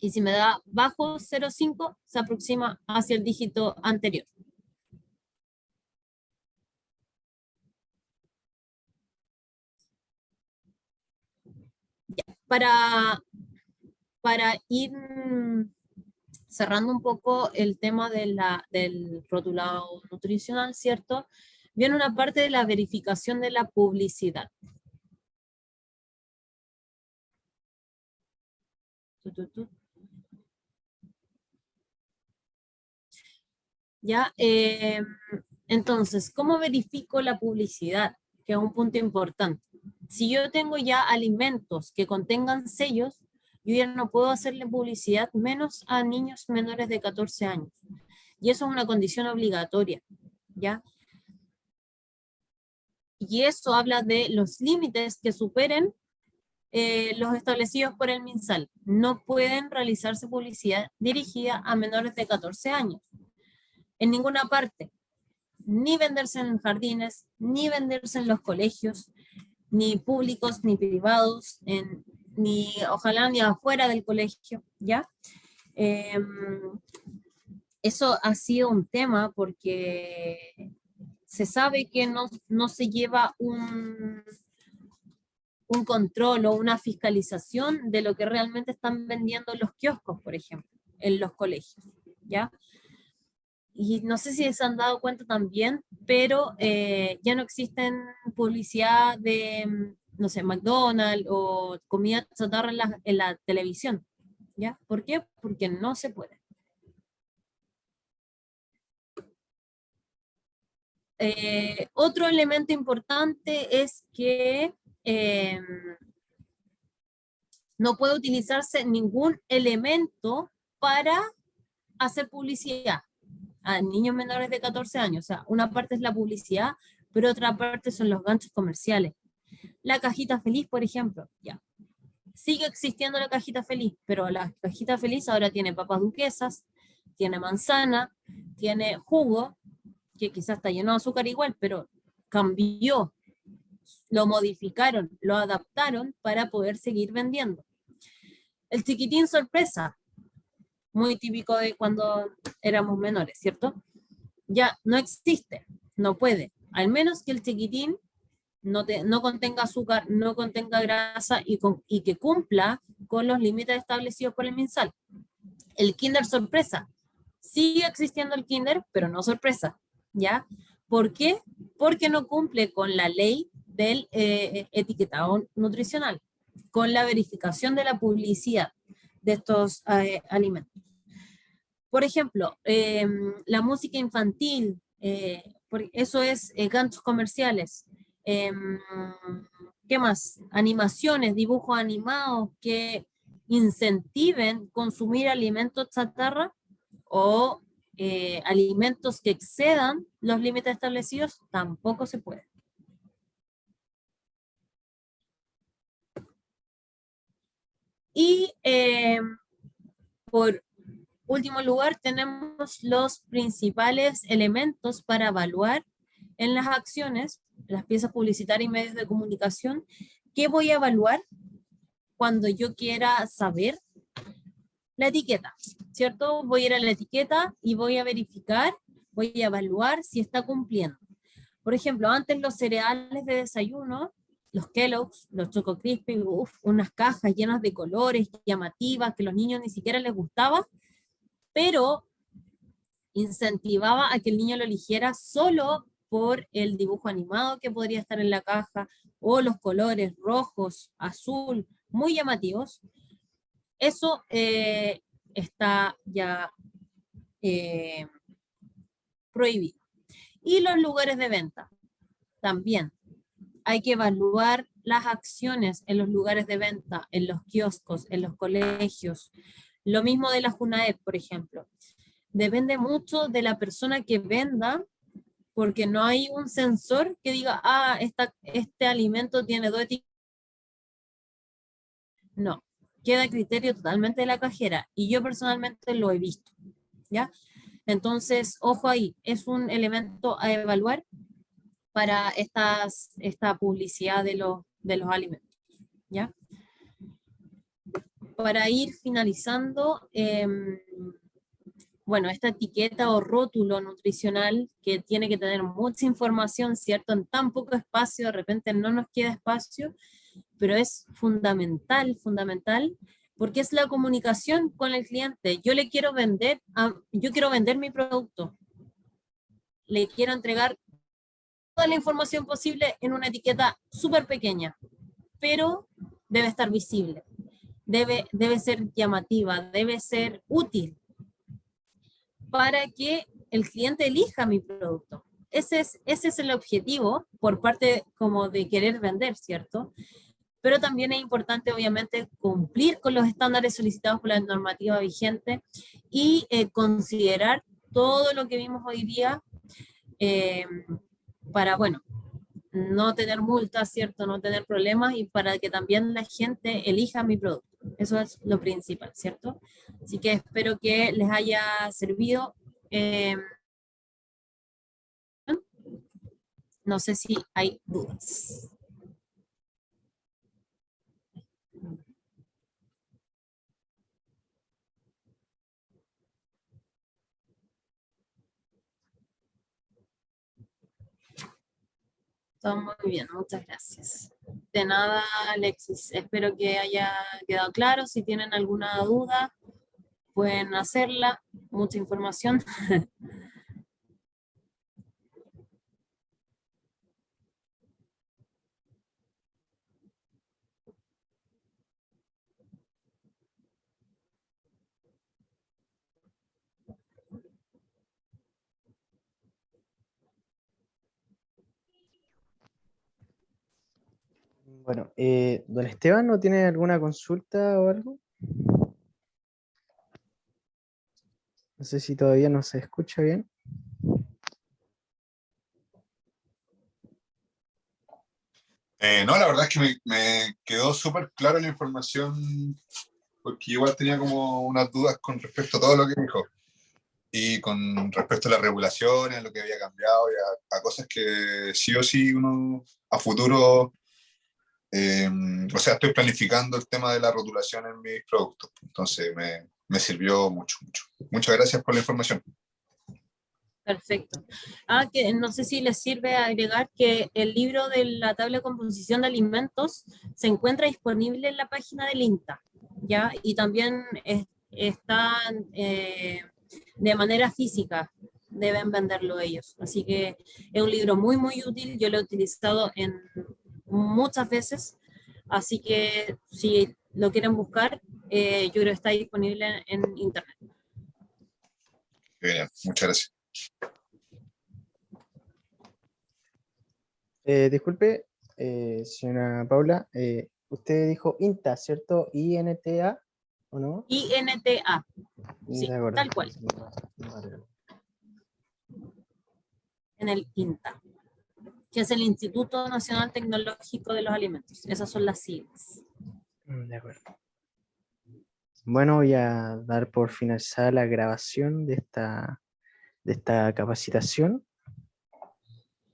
Speaker 2: y si me da bajo 0,5, se aproxima hacia el dígito anterior. Ya, para ir cerrando un poco el tema del rotulado nutricional, ¿cierto? Viene una parte de la verificación de la publicidad. Ya, entonces, ¿cómo verifico la publicidad? Que es un punto importante. Si yo tengo ya alimentos que contengan sellos, yo ya no puedo hacerle publicidad menos a niños menores de 14 años. Y eso es una condición obligatoria, ¿ya? Y eso habla de los límites que superen los establecidos por el MinSal. No pueden realizarse publicidad dirigida a menores de 14 años. En ninguna parte. Ni venderse en jardines, ni venderse en los colegios, ni públicos, ni privados, ni ojalá ni afuera del colegio, ¿ya? Eso ha sido un tema porque se sabe que no se lleva un control o una fiscalización de lo que realmente están vendiendo los kioscos, por ejemplo, en los colegios, ¿ya? Y no sé si se han dado cuenta también, pero ya no existen publicidad de, no sé, McDonald's o comida chatarra en la televisión, ¿ya? ¿Por qué? Porque no se puede. Otro elemento importante es que no puede utilizarse ningún elemento para hacer publicidad a niños menores de 14 años. O sea, una parte es la publicidad, pero otra parte son los ganchos comerciales. La cajita feliz, por ejemplo, ya. Sigue existiendo la cajita feliz, pero la cajita feliz ahora tiene papas duquesas, tiene manzana, tiene jugo, que quizás está lleno de azúcar igual, pero cambió, lo modificaron, lo adaptaron para poder seguir vendiendo. El chiquitín sorpresa, muy típico de cuando éramos menores, ¿cierto? Ya no existe, no puede, al menos que el chiquitín no contenga azúcar, no contenga grasa y que cumpla con los límites establecidos por el MinSal. El Kinder sorpresa, sigue existiendo el Kinder, pero no sorpresa, ¿ya? ¿Por qué? Porque no cumple con la ley del etiquetado nutricional, con la verificación de la publicidad de estos alimentos. Por ejemplo, la música infantil, eso es ganchos comerciales. ¿Qué más? Animaciones, dibujos animados que incentiven consumir alimentos chatarra o alimentos que excedan los límites establecidos, tampoco se puede. Y por último lugar, tenemos los principales elementos para evaluar en las acciones, las piezas publicitarias y medios de comunicación. ¿Qué voy a evaluar cuando yo quiera saber? La etiqueta, ¿cierto? Voy a ir a la etiqueta y voy a verificar, voy a evaluar si está cumpliendo. Por ejemplo, antes los cereales de desayuno, los Kellogg's, los Choco Crispy, unas cajas llenas de colores, llamativas, que a los niños ni siquiera les gustaba, pero incentivaba a que el niño lo eligiera solo por el dibujo animado que podría estar en la caja o los colores rojos, azul, muy llamativos. Eso está ya prohibido. Y los lugares de venta, también. Hay que evaluar las acciones en los lugares de venta, en los kioscos, en los colegios. Lo mismo de la Junaed, por ejemplo. Depende mucho de la persona que venda, porque no hay un sensor que diga, ah, este alimento tiene 2 etiquetas. No, queda a criterio totalmente de la cajera, y yo personalmente lo he visto, ¿ya? Entonces, ojo ahí, es un elemento a evaluar para esta publicidad de los alimentos, ¿ya? Para ir finalizando, bueno, esta etiqueta o rótulo nutricional que tiene que tener mucha información, ¿cierto? En tan poco espacio, de repente no nos queda espacio, pero es fundamental porque es la comunicación con el cliente. Yo quiero vender mi producto. Le quiero entregar toda la información posible en una etiqueta súper pequeña, pero debe estar visible, debe ser llamativa, debe ser útil para que el cliente elija mi producto. Ese es el objetivo por parte como de querer vender, ¿cierto? Pero también es importante, obviamente, cumplir con los estándares solicitados por la normativa vigente y considerar todo lo que vimos hoy día para, bueno, no tener multas, ¿cierto? No tener problemas y para que también la gente elija mi producto. Eso es lo principal, ¿cierto? Así que espero que les haya servido. No sé si hay dudas. Todo muy bien, muchas gracias. De nada, Alexis. Espero que haya quedado claro. Si tienen alguna duda, pueden hacerla. Mucha información.
Speaker 1: Bueno, don Esteban, ¿no tiene alguna consulta o algo? No sé si todavía no se escucha bien.
Speaker 3: No, la verdad es que me quedó súper clara la información, porque igual tenía como unas dudas con respecto a todo lo que dijo, y con respecto a las regulaciones, a lo que había cambiado, y a cosas que sí o sí uno a futuro, o sea, estoy planificando el tema de la rotulación en mis productos, entonces me sirvió mucho, mucho. Muchas gracias por la información.
Speaker 2: Perfecto. Que no sé si les sirve agregar que el libro de la tabla de composición de alimentos se encuentra disponible en la página del INTA, ¿ya? Y también está de manera física, deben venderlo ellos. Así que es un libro muy, muy útil. Yo lo he utilizado en muchas veces. Así que si lo quieren buscar, yo creo que está disponible en internet.
Speaker 3: Bien, muchas gracias.
Speaker 1: Disculpe, señora Paula, usted dijo INTA, ¿cierto? INTA, ¿o no?
Speaker 2: INTA, sí,
Speaker 1: De acuerdo.
Speaker 2: tal cual, en el INTA, que es el Instituto Nacional Tecnológico de los Alimentos. Esas son las siglas.
Speaker 1: De acuerdo. Bueno, voy a dar por finalizada la grabación de esta capacitación.